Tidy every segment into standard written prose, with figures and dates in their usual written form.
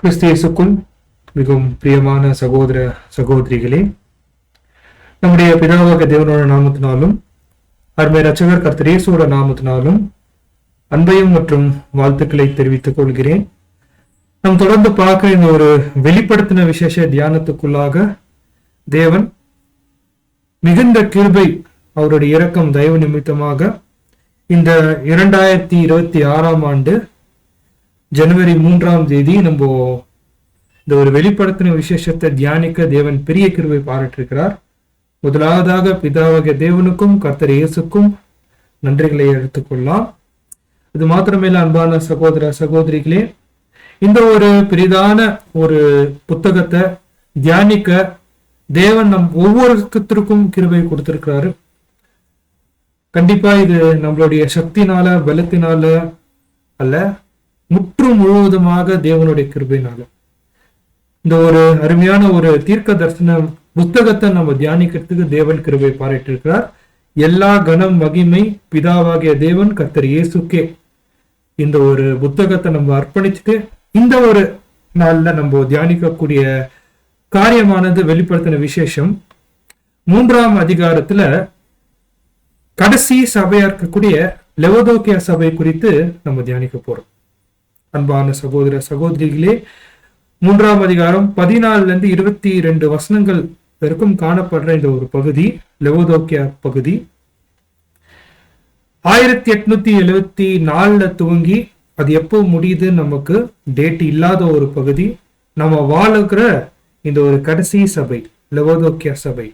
கிறிஸ்து இயேசுக்குள் மிகவும் பிரியமான சகோதர சகோதரிகளே, நம்முடைய பிதாவாகிய தேவனோட நாமத்தினாலும் அருமை ரட்சகர் கர்த்தர் இயேசுவோட நாமத்தினாலும் அன்பையும் மற்றும் வாழ்த்துக்களை தெரிவித்துக் கொள்கிறேன். நாம் தொடர்ந்து பார்க்க இந்த ஒரு வெளிப்படுத்தின விசேஷ தியானத்துக்குள்ளாக தேவன் மிகுந்த கிருபை, அவருடைய இரக்கம், தயவு நிமித்தமாக இந்த 2026 ஆண்டு ஜனவரி 3 நம்ம இந்த ஒரு வெளிப்படுத்தின விசேஷத்தை தியானிக்க தேவன் பெரிய கிருபை பாராட்டிருக்கிறார். முதலாவதாக பிதாவாகிய தேவனுக்கும் கர்த்தர் இயேசுக்கும் நன்றிகளை எடுத்துக்கொள்ளலாம். இது மாத்திரமேல அன்பான சகோதர சகோதரிகளே, இந்த ஒரு பெரிதான ஒரு புத்தகத்தை தியானிக்க தேவன் நம் ஒவ்வொருத்தருக்கும் கிருபை கொடுத்திருக்கிறாரு. கண்டிப்பா இது நம்மளுடைய சக்தினால பலத்தினால அல்ல, முற்றும் முழுவதுமாக தேவனுடைய கிருபையினால. இந்த ஒரு அருமையான ஒரு தீர்க்க தரிசன புத்தகத்தை நம்ம தியானிக்கிறதுக்கு தேவன் கிருபை பாராட்டியிருக்கிறார். எல்லா கனம் மகிமை பிதாவாகிய தேவன் கர்த்தர் இயேசுக்கே இந்த ஒரு புத்தகத்தை நம்ம அர்ப்பணிச்சுட்டு இந்த ஒரு நாள்ல நம்ம தியானிக்கக்கூடிய காரியமானது வெளிப்படுத்தின விசேஷம் 3 அதிகாரத்துல கடைசி சபையா இருக்கக்கூடிய லெவோதோக்கியா சபை குறித்து நம்ம தியானிக்க போறோம். அன்பான சகோதர சகோதரிகளே, 3 அதிகாரம் 14 to 22 வசனங்கள் வரைக்கும் காணப்படுற இந்த ஒரு பகுதி லெவோதோக்கியா பகுதி 1874 துவங்கி அது எப்போ முடியுது நமக்கு டேட் இல்லாத ஒரு பகுதி. நம்ம வாழுகிற இந்த ஒரு கடைசி சபை லெவோதோக்கியா சபை.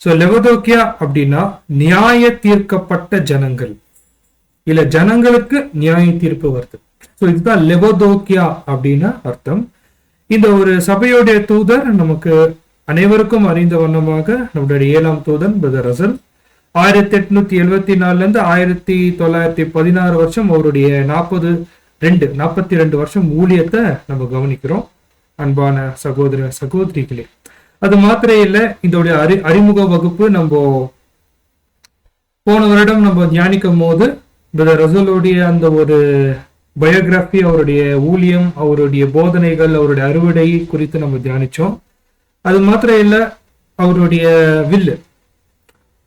சோ லெவோதோக்கியா அப்படின்னா நியாய தீர்க்கப்பட்ட ஜனங்கள், இல்ல ஜனங்களுக்கு நியாய தீர்ப்பு வருது. சோ இதுதான் லெவோதோக்கியா அப்படின்னு அர்த்தம். இந்த ஒரு சபையுடைய தூதர் நமக்கு அனைவருக்கும் அறிந்த வண்ணமாக நம்முடைய 7ஆம் தூதன் பிரதர் ரசல் 1874 1916 வருஷம் அவருடைய 42 வருஷம் ஊழியத்தை நம்ம கவனிக்கிறோம். அன்பான சகோதர சகோதரிகளே, அது மாத்திரம் இல்ல, இதோடைய அறிமுக வகுப்பு நம்ம போன வருடம் நம்ம தியானிக்கும் போது பிரதர் ரசலுடைய அந்த ஒரு பயோகிராபி, அவருடைய ஊழியம், அவருடைய போதனைகள், அவருடைய அறுவடை குறித்து நம்ம தியானிச்சோம். அது மாத்திரம் இல்ல, அவருடைய வில்லு,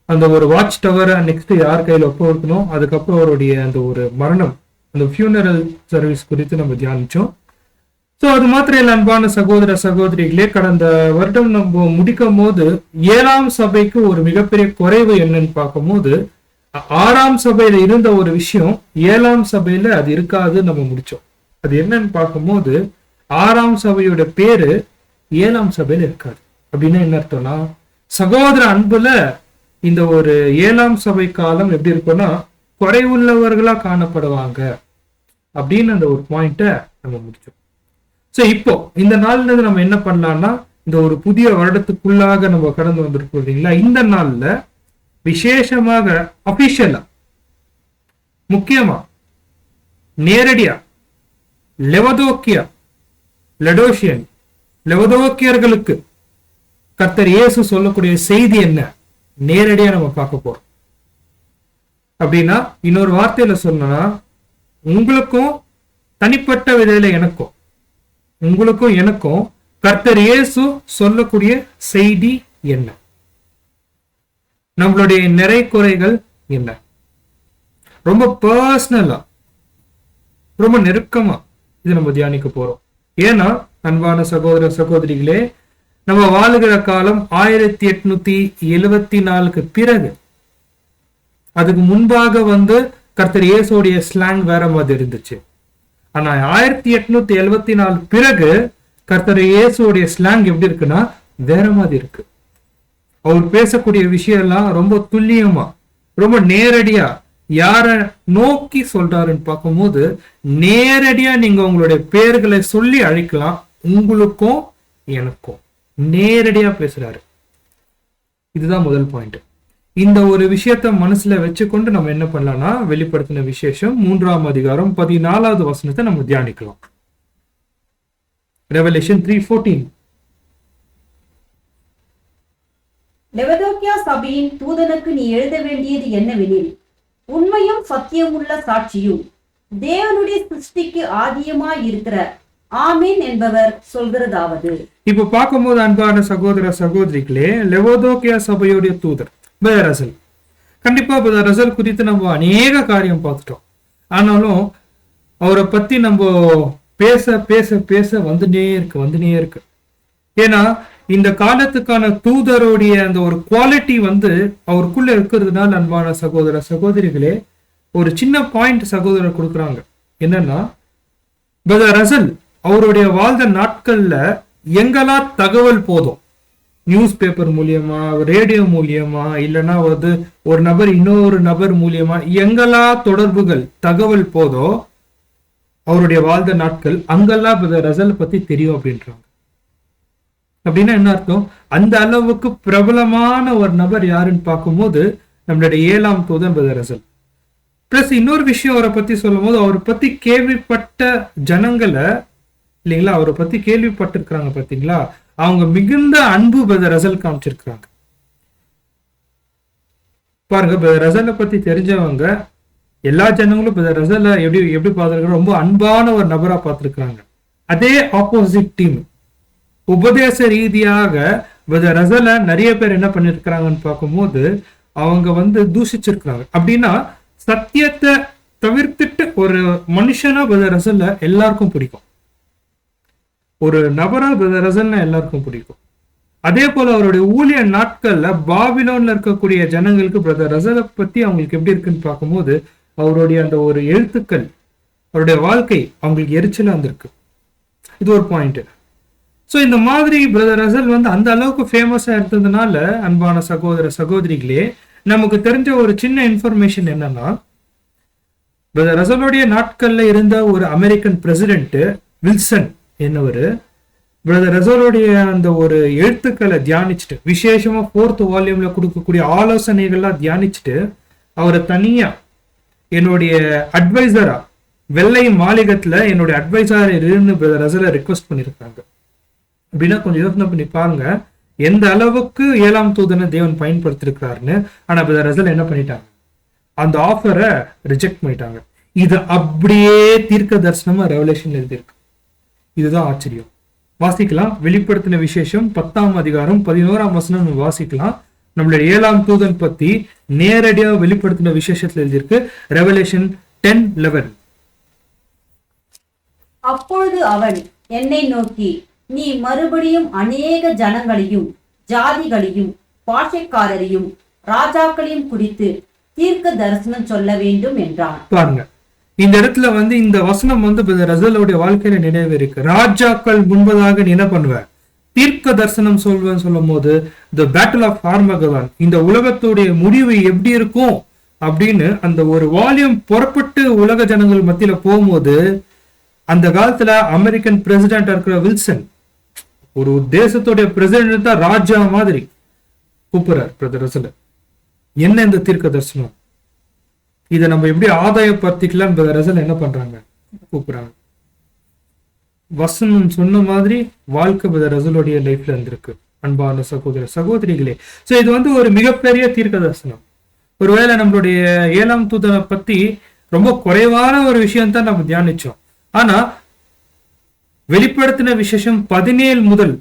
அந்த ஒரு வாட்ச் டவரை நெக்ஸ்ட் யார் கையில் ஒப்ப இருக்கணும், அதுக்கப்புறம் அவருடைய அந்த ஒரு மரணம், அந்த ஃபியூனரல் சர்வீஸ் குறித்து நம்ம தியானிச்சோம். ஸோ அது மாத்திரம் இல்ல அன்பான சகோதர சகோதரிகளே, கடந்த வருடம் நம்ம முடிக்கும் போது 7ஆம் சபைக்கு ஒரு மிகப்பெரிய குறைவு என்னன்னு பார்க்கும்போது 6ஆம் சபையில இருந்த ஒரு விஷயம் 7ஆம் சபையில அது இருக்காது நம்ம முடிச்சோம். அது என்னன்னு பார்க்கும்போது 6ஆம் சபையோட பேரு 7ஆம் சபையில இருக்காது. அப்படின்னா என்ன அர்த்தம்னா, சகோதர அன்புல இந்த ஒரு 7ஆம் சபை காலம் எப்படி இருக்கும்னா குறைவுள்ளவர்களா காணப்படுவாங்க அப்படின்னு அந்த ஒரு பாயிண்ட நம்ம முடிச்சோம். சோ இப்போ இந்த நாள்ல இருந்து நம்ம என்ன பண்ணலாம்னா, இந்த ஒரு புதிய வருடத்துக்குள்ளாக நம்ம கடந்து வந்திருக்கோம் இல்லைங்களா. இந்த நாள்ல விசேஷமாக அபிஷியலா முக்கியமா நேரடியா லெவோதோக்கியர்களுக்கு கர்த்தர் இயேசு சொல்லக்கூடிய செய்தி என்ன நேரடியா நம்ம பார்க்க போறோம். அப்படின்னா இன்னொரு வார்த்தையில சொன்னா, உங்களுக்கும் தனிப்பட்ட விதையில எனக்கும் கர்த்தர் இயேசு சொல்லக்கூடிய செய்தி என்ன, நம்மளுடைய நிறை குறைகள் என்ன, ரொம்ப பர்சனலா ரொம்ப நெருக்கமா இது நம்ம தியானிக்க போறோம். ஏன்னா அன்பான சகோதர சகோதரிகளே, நம்ம வாழுகிற காலம் 1874 பிறகு. அதுக்கு முன்பாக கர்த்தர் இயேசுடைய ஸ்லாங் வேற மாதிரி இருந்துச்சு. ஆனா 1874 பிறகு கர்த்தர் இயேசுடைய ஸ்லாங் எப்படி இருக்குன்னா வேற மாதிரி இருக்கு. அவர் பேசக்கூடிய விஷயம் எல்லாம் ரொம்ப துல்லியமா, ரொம்ப நேரடியா யார நோக்கி சொல்றாருன்னு பார்க்கும்போது நேரடியா நீங்க உங்களுடைய பெயர்களை சொல்லி அழைக்கலாம். உங்களுக்கும் எனக்கும் நேரடியா பேசுறாரு. இதுதான் முதல் பாயிண்ட். இந்த ஒரு விஷயத்த மனசுல வச்சுக்கொண்டு நம்ம என்ன பண்ணலாம்னா, வெளிப்படுத்தின விசேஷம் 3 அதிகாரம் 14வது வசனத்தை நம்ம தியானிக்கலாம். ரெவலேஷன் 3:14. லெவோதோக்கியா சபையின் தூதனுக்கு நீ எழுத வேண்டியது என்னவெனில், உண்மையும் சத்தியமுள்ள சாட்சியும் தேவனுடைய சிருஷ்டிக்கு ஆதியமாய் இருக்கிற ஆமீன் என்பவர் சொல்கிறதாவது. இப்ப பார்க்கும்போது அன்பான சகோதர சகோதரிகளே, லெவோதோக்கியா சபையுடைய தூதர் பிரதர் ரசல். கண்டிப்பா பிரதர் ரசல் குறித்து நம்ம அநேக காரியம் பார்த்துட்டோம். ஆனாலும் அவரை பத்தி நம்ம பேச பேச பேச வந்துட்டே இருக்கு. ஏன்னா இந்த காலத்துக்கான தூதருடைய அந்த ஒரு குவாலிட்டி அவருக்குள்ள இருக்கிறதுனால அன்பான சகோதர சகோதரிகளே, ஒரு சின்ன பாயிண்ட் சகோதரர் கொடுக்குறாங்க. என்னன்னா, பிரதர் ரசல் அவருடைய வாழ்ந்த நாட்கள்ல எங்கெல்லாம் தகவல் போதும், நியூஸ் பேப்பர் மூலியமா, ரேடியோ மூலியமா, இல்லைன்னா ஒரு நபர் இன்னொரு நபர் மூலியமா எங்கெல்லாம் தொடர்புகள் தகவல் போதோ அவருடைய வாழ்ந்த நாட்கள் அங்கெல்லாம் பிரதர் ரசல் பத்தி தெரியும் அப்படின்றாங்க. அப்படின்னா என்ன அர்த்தம்? அந்த அளவுக்கு பிரபலமான ஒரு நபர் யாருன்னு பார்க்கும்போது நம்மளுடைய 7ஆம் தூதன் பிரதர் ரசல். பிளஸ் இன்னொரு விஷயம் அவரை பத்தி சொல்லும் போது, அவரை பத்தி கேள்விப்பட்ட ஜனங்களை இல்லைங்களா, அவரை பத்தி கேள்விப்பட்டிருக்கிறாங்க பார்த்தீங்களா, அவங்க மிகுந்த அன்பு பிரதர் ரசல் காமிச்சிருக்கிறாங்க. பாருங்க, பிரதர் ரசலை பத்தி தெரிஞ்சவங்க எல்லா ஜனங்களும் பிரதர் ரசலை எப்படி பார்த்திருக்காங்க, ரொம்ப அன்பான ஒரு நபரா பார்த்திருக்கிறாங்க. அதே ஆப்போசிட் டீம் உபதேச ரீதியாக பிரதர் ரசலை நிறைய பேர் என்ன பண்ணிருக்கிறாங்கன்னு பார்க்கும்போது அவங்க தூஷிச்சிருக்கிறாங்க. அப்படின்னா சத்தியத்தை தவிர்த்துட்டு ஒரு மனுஷனா பிரதர் ரசல்ல எல்லாருக்கும் பிடிக்கும், ஒரு நபரா பிரதர் ரசல்னா எல்லாருக்கும் பிடிக்கும். அதே போல அவருடைய ஊழிய நாட்கள்ல பாபிலோன்ல இருக்கக்கூடிய ஜனங்களுக்கு பிரதர் ரசலை பத்தி அவங்களுக்கு எப்படி இருக்குன்னு பார்க்கும்போது அவருடைய அந்த ஒரு எழுத்துக்கள், அவருடைய வாழ்க்கை அவங்களுக்கு எரிச்சலா இருந்திருக்கு. இது ஒரு பாயிண்ட். ஸோ இந்த மாதிரி பிரதர் ரசல் அந்த அளவுக்கு ஃபேமஸா இருந்ததுனால அன்பான சகோதர சகோதரிகளே, நமக்கு தெரிஞ்ச ஒரு சின்ன இன்ஃபர்மேஷன் என்னன்னா, பிரதர் ரசலுடைய நாட்கள்ல இருந்த ஒரு அமெரிக்கன் பிரசிடென்ட் வில்சன் என்னவரு பிரதர் ரசலுடைய அந்த ஒரு எழுத்துக்களை தியானிச்சுட்டு, விசேஷமா 4th வால்யூம்ல கொடுக்கக்கூடிய ஆலோசனைகள்லாம் தியானிச்சுட்டு அவரை தனியா என்னுடைய அட்வைசரா வெள்ளை மாளிகத்துல என்னுடைய அட்வைசரா இருந்து பிரதர் ரசலை ரிக்வெஸ்ட் பண்ணிருக்காங்க. அப்படின்னா கொஞ்சம் யோசனை பண்ணி பாருங்க எந்த அளவுக்கு 7ஆம் தூதனை தேவன் பயன்படுத்திருக்கிறாருன்னு. ஆனா பிரதர் ரசல் என்ன பண்ணிட்டாங்க, அந்த ஆஃபரை ரிஜெக்ட் பண்ணிட்டாங்க. இது அப்படியே தீர்க்க தரிசனமா ரெவலேஷன் எழுதியிருக்கு. இதுதான் ஆச்சரியம். வாசிக்கலாம், வெளிப்படுத்தின விசேஷம் 10ஆம் அதிகாரம் 11ஆம் வசனம் வாசிக்கலாம். நம்மளுடைய 7ஆம் தூதன் பத்தி நேரடியா வெளிப்படுத்தின விசேஷத்துல எழுதியிருக்கு. ரெவலேஷன் 10:11. அப்பொழுது அவன் என்னை நோக்கி, நீ மறுபடியும் அநேக ஜனங்களையும் ஜாதிகளையும் பாஷைக்காரரையும் ராஜாக்களையும் குறித்து தீர்க்க தரிசனம் சொல்ல வேண்டும் என்றான். பாருங்க, இந்த இடத்துல இந்த வசனம் ரசலுடைய வாழ்க்கையில நினைவு இருக்கு. ராஜாக்கள் முன்பதாக நீ என்ன பண்ணுவ, தீர்க்க தரிசனம் சொல்வேன்னு சொல்லும் போது தி பேட்டில் ஆஃப் ஆர்மகதான், இந்த உலகத்துடைய முடிவு எப்படி இருக்கும் அப்படின்னு அந்த ஒரு வால்யூம் புறப்பட்டு உலக ஜனங்கள் மத்தியில போகும்போது அந்த காலத்துல அமெரிக்கன் பிரசிடென்ட் இருக்கிற வில்சன் ஒரு தேசத்துடைய பிரசிடென்ட் தான் ராஜா மாதிரி கூப்பிடுறார் பிரதர் ரசல். என்ன இந்த தீர்க்க தரிசனம், இதை நம்ம எப்படி ஆதாயப்படுத்திக்கலாம் பிரதர் ரசல் என்ன பண்றாங்க, கூப்பிடுறாங்க. வசனம் சொன்ன மாதிரி வாழ்க்கை பிரதர் ரசலுடைய லைஃப்ல இருந்திருக்கு அன்பான சகோதர சகோதரிகளே. சோ இது ஒரு மிகப்பெரிய தீர்க்க தரிசனம். ஒருவேளை நம்மளுடைய 7ஆம் தூதனை பத்தி ரொம்ப குறைவான ஒரு விஷயம் தான் நம்ம தியானிச்சோம். ஆனா வெளிப்படுத்தின விசேஷம் 17 முதல்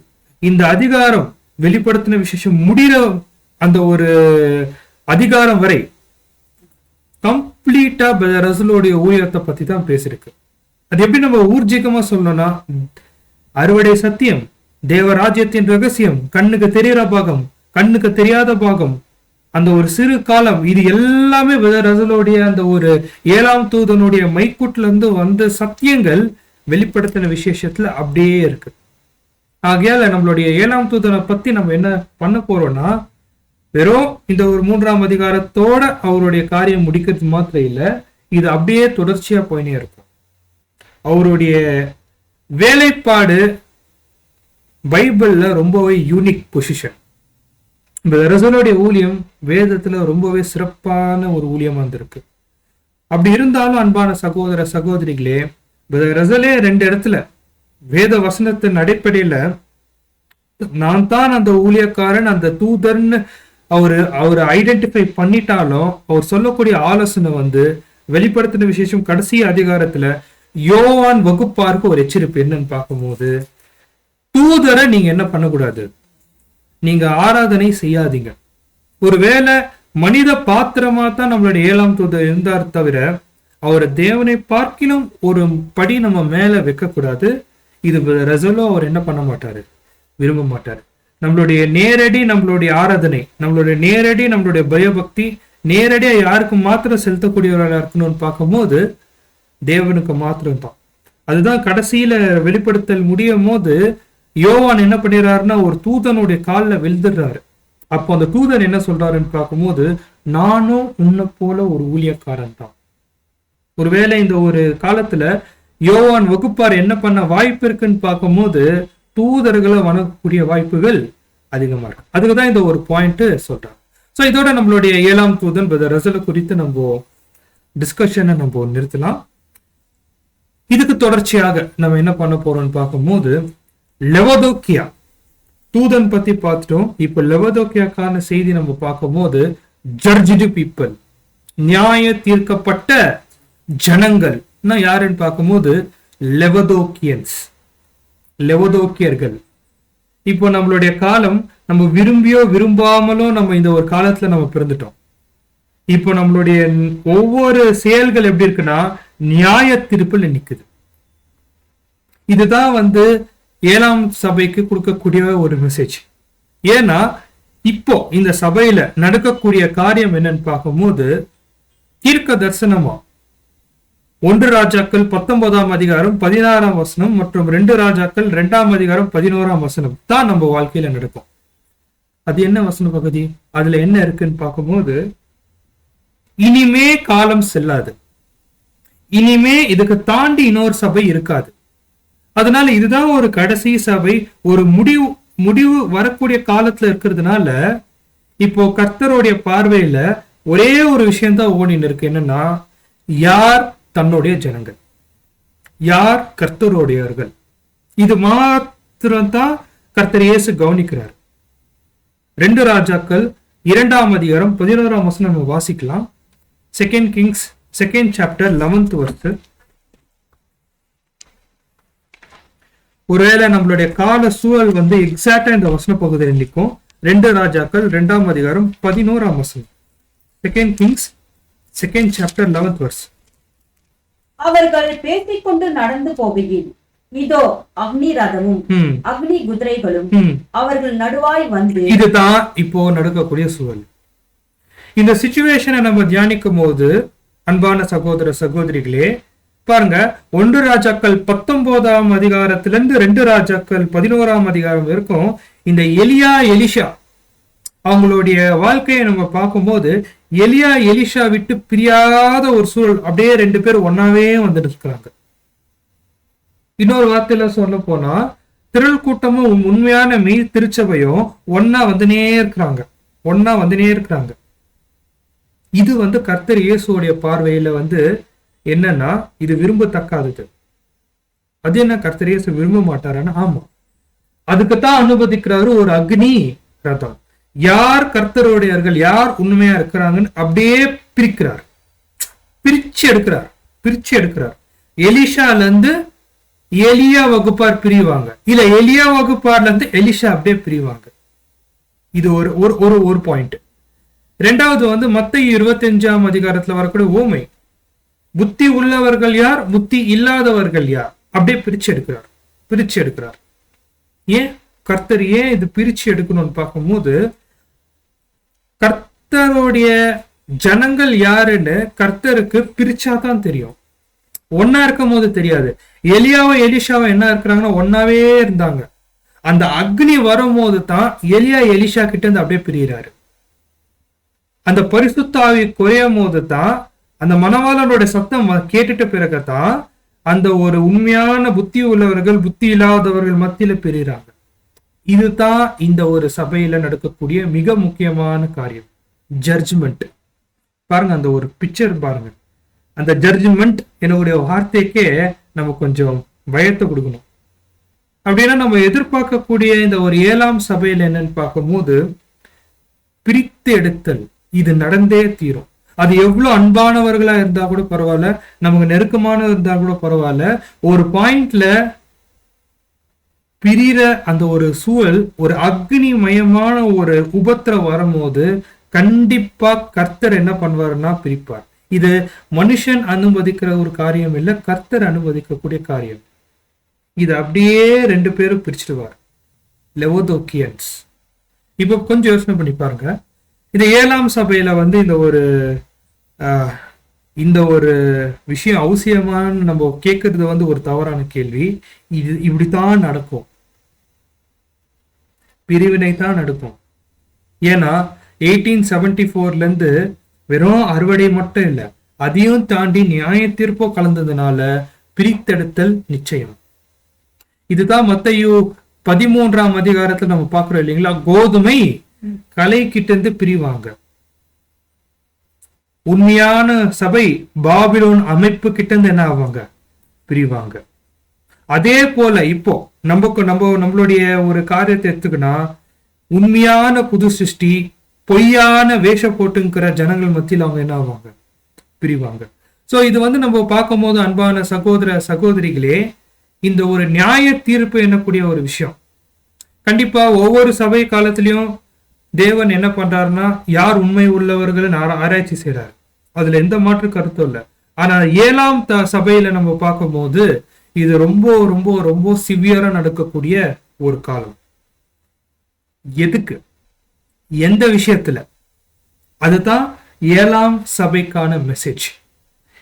இந்த அதிகாரம் வெளிப்படுத்தின விசேஷம் முடிகிற அந்த ஒரு அதிகாரம் வரை கம்ப்ளீட்டா பிரதர் ரசலுடைய ஊழியத்தை பத்தி தான் பேசிருக்கு. அது எப்படி நம்ம ஊர்ஜிகமா சொல்லணும்னா, அறுவடை சத்தியம், தேவராஜ்யத்தின் ரகசியம், கண்ணுக்கு தெரிகிற பாகம், கண்ணுக்கு தெரியாத பாகம், அந்த ஒரு சிறு காலம், இது எல்லாமே பிரதர் ரசலுடைய அந்த ஒரு 7ஆம் தூதனுடைய மைக்கூட்ல இருந்து வந்த சத்தியங்கள் வெளிப்படுத்தின விசேஷத்துல அப்படியே இருக்கு. ஆகையால நம்மளுடைய 7ஆம் தூதனை பத்தி நம்ம என்ன பண்ண போறோம்னா, வெறும் இந்த ஒரு 3ஆம் அதிகாரத்தோட அவருடைய காரியம் முடிக்கிறது மாத்திரம் இல்ல, இது அப்படியே தொடர்ச்சியா போயினே இருக்கும். அவருடைய வேலைப்பாடு பைபிள்ல ரொம்பவே யூனிக் பொசிஷன். இந்த ரசலுடைய ஊழியம் வேதத்துல ரொம்பவே சிறப்பான ஒரு ஊழியமா இருந்திருக்கு. அப்படி இருந்தாலும் அன்பான சகோதர சகோதரிகளே, ரசலே 2 இடத்துல வேத வசனத்தின் அடிப்படையில நான் தான் அந்த ஊழியக்காரன், அந்த தூதர்ன்னு அவரு ஐடென்டிஃபை பண்ணிட்டாலும் அவர் சொல்லக்கூடிய ஆலோசனை வெளிப்படுத்தின விசேஷம் கடைசி அதிகாரத்துல யோவான் வகுப்பாருக்கு ஒரு எச்சரிப்பு என்னன்னு பார்க்கும்போது, தூதரை நீங்க என்ன பண்ணக்கூடாது, நீங்க ஆராதனை செய்யாதீங்க. ஒருவேளை மனித பாத்திரமா தான் நம்மளுடைய 7ஆம் தூதர் இருந்தார் தவிர அவரை தேவனை பார்க்கிலும் ஒரு படி நம்ம மேல வைக்க கூடாது. இது ரசலோ அவர் என்ன பண்ண மாட்டாரு, விரும்ப மாட்டாரு. நம்மளுடைய நேரடி நம்மளுடைய ஆராதனை, நம்மளுடைய நேரடி நம்மளுடைய பயபக்தி நேரடியா யாருக்கு மாத்திரம் செலுத்தக்கூடியவர்களா இருக்கணும்னு பார்க்கும்போது தேவனுக்கு மாத்திரம் தான். அதுதான் கடைசியில வெளிப்படுத்தல் முடியும் போது யோவான் என்ன பண்ணிடுறாருன்னா ஒரு தூதனுடைய காலில் விழுந்துடுறாரு. அப்போ அந்த தூதன் என்ன சொல்றாருன்னு பார்க்கும்போது, நானும் உன்னை போல ஒரு ஊழியக்காரன் தான். ஒருவேளை இந்த ஒரு காலத்துல யோவான் வகுப்பார் என்ன பண்ண வாய்ப்பு இருக்குன்னு பார்க்கும்போது தூதர்களை வணங்கக்கூடிய வாய்ப்புகள் அதிகமா இருக்கு. அதுக்குதான் இந்த ஒரு பாயிண்ட் சொல்றாங்க. ஸோ இதோட நம்மளுடைய 7ஆம் தூதன் ரசல் குறித்து நம்ம டிஸ்கஷனை நம்ம நிறுத்தலாம். இதுக்கு தொடர்ச்சியாக நம்ம என்ன பண்ண போறோம்னு பார்க்கும்போது, லெவதோக்கியா தூதன் பத்தி பார்த்துட்டோம். இப்ப லெவதோக்கியாக்கான செய்தி நம்ம பார்க்கும்போது, ஜட்ஜ்டு பீப்புள், நியாய தீர்க்கப்பட்ட ஜனங்கள் யாருன்னு பார்க்கும்போது லெவதோக்கியன்ஸ், லெவதோக்கியர்கள். இப்போ நம்மளுடைய காலம் நம்ம விரும்பியோ விரும்பாமலோ நம்ம இந்த ஒரு காலத்துல நம்ம பிறந்துட்டோம். இப்போ நம்மளுடைய ஒவ்வொரு செயல்கள் எப்படி இருக்குன்னா நியாய தீர்ப்புல நிக்குது. இதுதான் 7ஆம் சபைக்கு கொடுக்கக்கூடிய ஒரு மெசேஜ். ஏன்னா இப்போ இந்த சபையில நடக்கக்கூடிய காரியம் என்னன்னு பார்க்கும்போது தீர்க்க தரிசனமா 1 ராஜாக்கள் 19ஆம் அதிகாரம் 16ஆம் வசனம் மற்றும் 2 ராஜாக்கள் 2ஆம் அதிகாரம் 11ஆம் வசனம் தான் நம்ம வாழ்க்கையில நடக்கும். அது என்ன வசன பகுதி, அதுல என்ன இருக்குன்னு பார்க்கும்போது, இனிமே காலம் செல்லாது, இனிமே இதுக்கு தாண்டி இன்னொரு சபை இருக்காது. அதனால இதுதான் ஒரு கடைசி சபை, ஒரு முடிவு வரக்கூடிய காலத்துல இருக்கிறதுனால இப்போ கர்த்தருடைய பார்வையில ஒரே ஒரு விஷயம்தான் ஓடின்னு இருக்கு. என்னன்னா, யார் தன்னுடைய ஜனங்கள், யார் கர்த்தருடையவர்கள். இது மாத்திரம்தான் கர்த்தர் இயேசு கவனிக்கிறார். 2 ராஜாக்கள் 2ஆம் அதிகாரம் 11ஆம் வசனம் நம்ம வாசிக்கலாம். 2 Kings 2nd chapter 11th verse. ஒருவேளை நம்மளுடைய கால சூழல் எக்ஸாக்டா இந்த வசன பகுதியில் நிற்கும். 2 ராஜாக்கள் 2ஆம் அதிகாரம் 11ஆம் வசனம். 2 Kings 2nd chapter 11th verse. அவர்கள் பேசிக்கொண்டு நடந்து போகையில் இதோ அக்னி ரதமும் அக்னி குதிரைகளும் அவர்கள் நடுவாய் வந்து. இதுதான் இப்போ நடக்கக்கூடிய சூழல். இந்த சிச்சுவேஷனை நம்ம தியானிக்கும் போது அன்பான சகோதர சகோதரிகளே பாருங்க, 1 ராஜாக்கள் 19ஆம் அதிகாரத்திலிருந்து 2 ராஜாக்கள் 11ஆம் அதிகாரம் வரைக்கும் இந்த எலியா எலிஷா அவங்களுடைய வாழ்க்கையை நம்ம பார்க்கும்போது எலியா எலிஷா விட்டு பிரியாத ஒரு சூழல். அப்படியே 2 பேர் ஒன்னாவே வந்துட்டு இருக்கிறாங்க. இன்னொரு வார்த்தையில சொல்ல போனா திரள் கூட்டமும் உண்மையான மெய் திருச்சபையும் ஒன்னா வந்துனே இருக்கிறாங்க. இது கர்த்தர் இயேசுடைய பார்வையில என்னன்னா இது விரும்பத்தக்காதது. அது என்ன, கர்த்தர் இயேசு விரும்ப மாட்டாரான்னு? ஆமா, அதுக்குத்தான் அனுமதிக்கிறாரு ஒரு அக்னி ரதம். யார் கர்த்தருடையவர்கள், யார் உண்மையா இருக்கிறாங்கன்னு அப்படியே பிரிச்சு எடுக்கிறார். எலிஷால இருந்து எலியா வகுப்பார் பிரிவாங்க, இல்ல எலியா வகுப்பார்ல இருந்து எலிஷா அப்படியே பிரிவாங்க. இது ஒரு பாயிண்ட். ரெண்டாவது மத்தேயு 25ஆம் அதிகாரத்துல வரக்கூடிய ஓமை, புத்தி உள்ளவர்கள் யார், புத்தி இல்லாதவர்கள் யார், அப்படியே பிரிச்சு எடுக்கிறார். ஏன் கர்த்தர் ஏன் இது பிரிச்சு எடுக்கணும்னு பார்க்கும்போது, கர்த்தருடைய ஜனங்கள் யாருன்னு கர்த்தருக்கு பிரிச்சாதான் தெரியும். ஒன்னா இருக்கும் போது தெரியாது. எலியாவும் எலிஷாவும் என்ன இருக்கிறாங்கன்னா ஒன்னாவே இருந்தாங்க. அந்த அக்னி வரும்போது தான் எலியா எலிஷா கிட்ட இருந்து அப்படியே பிரிகிறாரு. அந்த பரிசுத்த ஆவி குறையும் போது தான், அந்த மணவாளனோட சத்தம் கேட்டுட்ட பிறகுதான் அந்த ஒரு உண்மையான புத்தி உள்ளவர்கள் புத்தி இல்லாதவர்கள் மத்தியில பிரிகிறாங்க. இதுதான் இந்த ஒரு சபையில நடக்கக்கூடிய மிக முக்கியமான காரியம், ஜட்ஜ்மெண்ட். பாருங்க, அந்த ஒரு பிக்சர் பாருங்க. அந்த ஜட்ஜ்மெண்ட் என்னுடைய வார்த்தைக்கே நம்ம கொஞ்சம் பயத்தை கொடுக்கணும். அப்படின்னா நம்ம எதிர்பார்க்கக்கூடிய இந்த ஒரு 7ஆம் சபையில என்னன்னு பார்க்கும்போது பிரித்து எடுத்தல் இது நடந்தே தீரும். அது எவ்வளவு அன்பானவர்களா இருந்தா கூட பரவாயில்ல, நமக்கு நெருக்கமான இருந்தா கூட பரவாயில்ல, ஒரு பாயிண்ட்ல பிரிகிற அந்த ஒரு சூழல், ஒரு அக்னி மயமான ஒரு உபத்திரம் வரும்போது கண்டிப்பா கர்த்தர் என்ன பண்ணுவாருன்னா பிரிப்பார். இது மனுஷன் அனுமதிக்கிற ஒரு காரியம் இல்ல, கர்த்தர் அனுமதிக்கக்கூடிய காரியம். இது அப்படியே ரெண்டு பேரும் பிரிச்சுடுவார், லெவோதோக்கியன்ஸ். இப்ப கொஞ்சம் யோசனை பண்ணி பாருங்க. இந்த 7ஆம் சபையில இந்த ஒரு விஷயம் அவசியமான நம்ம கேட்கறது ஒரு தவறான கேள்வி. இது இப்படித்தான் நடக்கும், பிரிவினை தான் நடக்கும். ஏன்னா 1874 இருந்து வெறும் அறுவடை மட்டும் இல்ல, அதையும் தாண்டி நியாய தீர்ப்போ கலந்ததுனால பிரித்தெடுத்தல் நிச்சயம். இதுதான் மத்தேயு 13ஆம் அதிகாரத்துல நம்ம பாக்குறோம் இல்லைங்களா? கோதுமை களை கிட்ட இருந்து பிரிவாங்க. உண்மையான சபை பாபிலோன் அமைப்பு கிட்ட இருந்து என்ன ஆவாங்க? பிரிவாங்க. அதே போல இப்போ நம்மளுடைய ஒரு காரியத்தை எடுத்துக்கினா, உண்மையான புது சிருஷ்டி பொய்யான வேஷ போட்டுங்கிற ஜனங்கள் மத்தியில் அவங்க என்ன ஆவாங்க? பிரிவாங்க. சோ இது நம்ம பார்க்கும் போது அன்பான சகோதர சகோதரிகளே, இந்த ஒரு நியாய தீர்ப்பு என்னக்கூடிய ஒரு விஷயம். கண்டிப்பா ஒவ்வொரு சபை காலத்திலையும் தேவன் என்ன பண்றாருன்னா, யார் உண்மை உள்ளவர்கள் ஆராய்ச்சி செய்யறாரு, அதுல எந்த மாற்று கருத்தும் இல்லை. ஆனா 7ஆம் சபையில நம்ம பார்க்கும் போது இது ரொம்ப ரொம்ப ரொம்ப சிவியரா நடக்கக்கூடிய ஒரு காலம். எதுக்கு, எந்த விஷயத்துல? அதுதான் 7ஆம் சபைக்கான மெசேஜ்.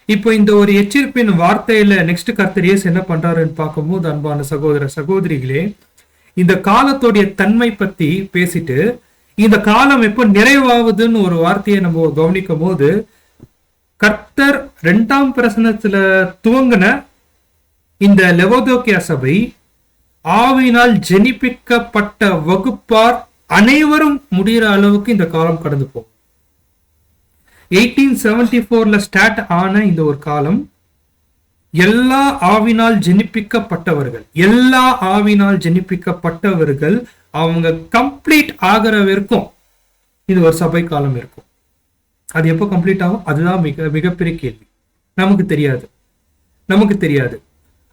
இப்போ இந்த ஒரு எச்சரிப்பின் வார்த்தையில நெக்ஸ்ட் கர்த்தர் இயேசு என்ன பண்றாருன்னு பார்க்கும்போது அன்பான சகோதர சகோதரிகளே, இந்த காலத்துடைய தன்மை பத்தி பேசிட்டு இந்த காலம் எப்போ நிறைவாகுதுன்னு ஒரு வார்த்தையை நம்ம கவனிக்கும் போது, கர்த்தர் 2ஆம் பிரசனத்துல துவங்கின இந்த லெவோதோக்கியா சபை ஆவியினால் ஜெனிப்பிக்கப்பட்ட வகுப்பார் அனைவரும் முடிகிற அளவுக்கு இந்த காலம் கடந்து போகும். 1874 ஸ்டார்ட் ஆன இந்த ஒரு காலம் எல்லா ஆவினால் ஜெனிப்பிக்கப்பட்டவர்கள் அவங்க கம்ப்ளீட் ஆகிற வரைக்கும் இது ஒரு சபை காலம் இருக்கும். அது எப்போ கம்ப்ளீட் ஆகும்? அதுதான் மிகப்பெரிய கேள்வி. நமக்கு தெரியாது.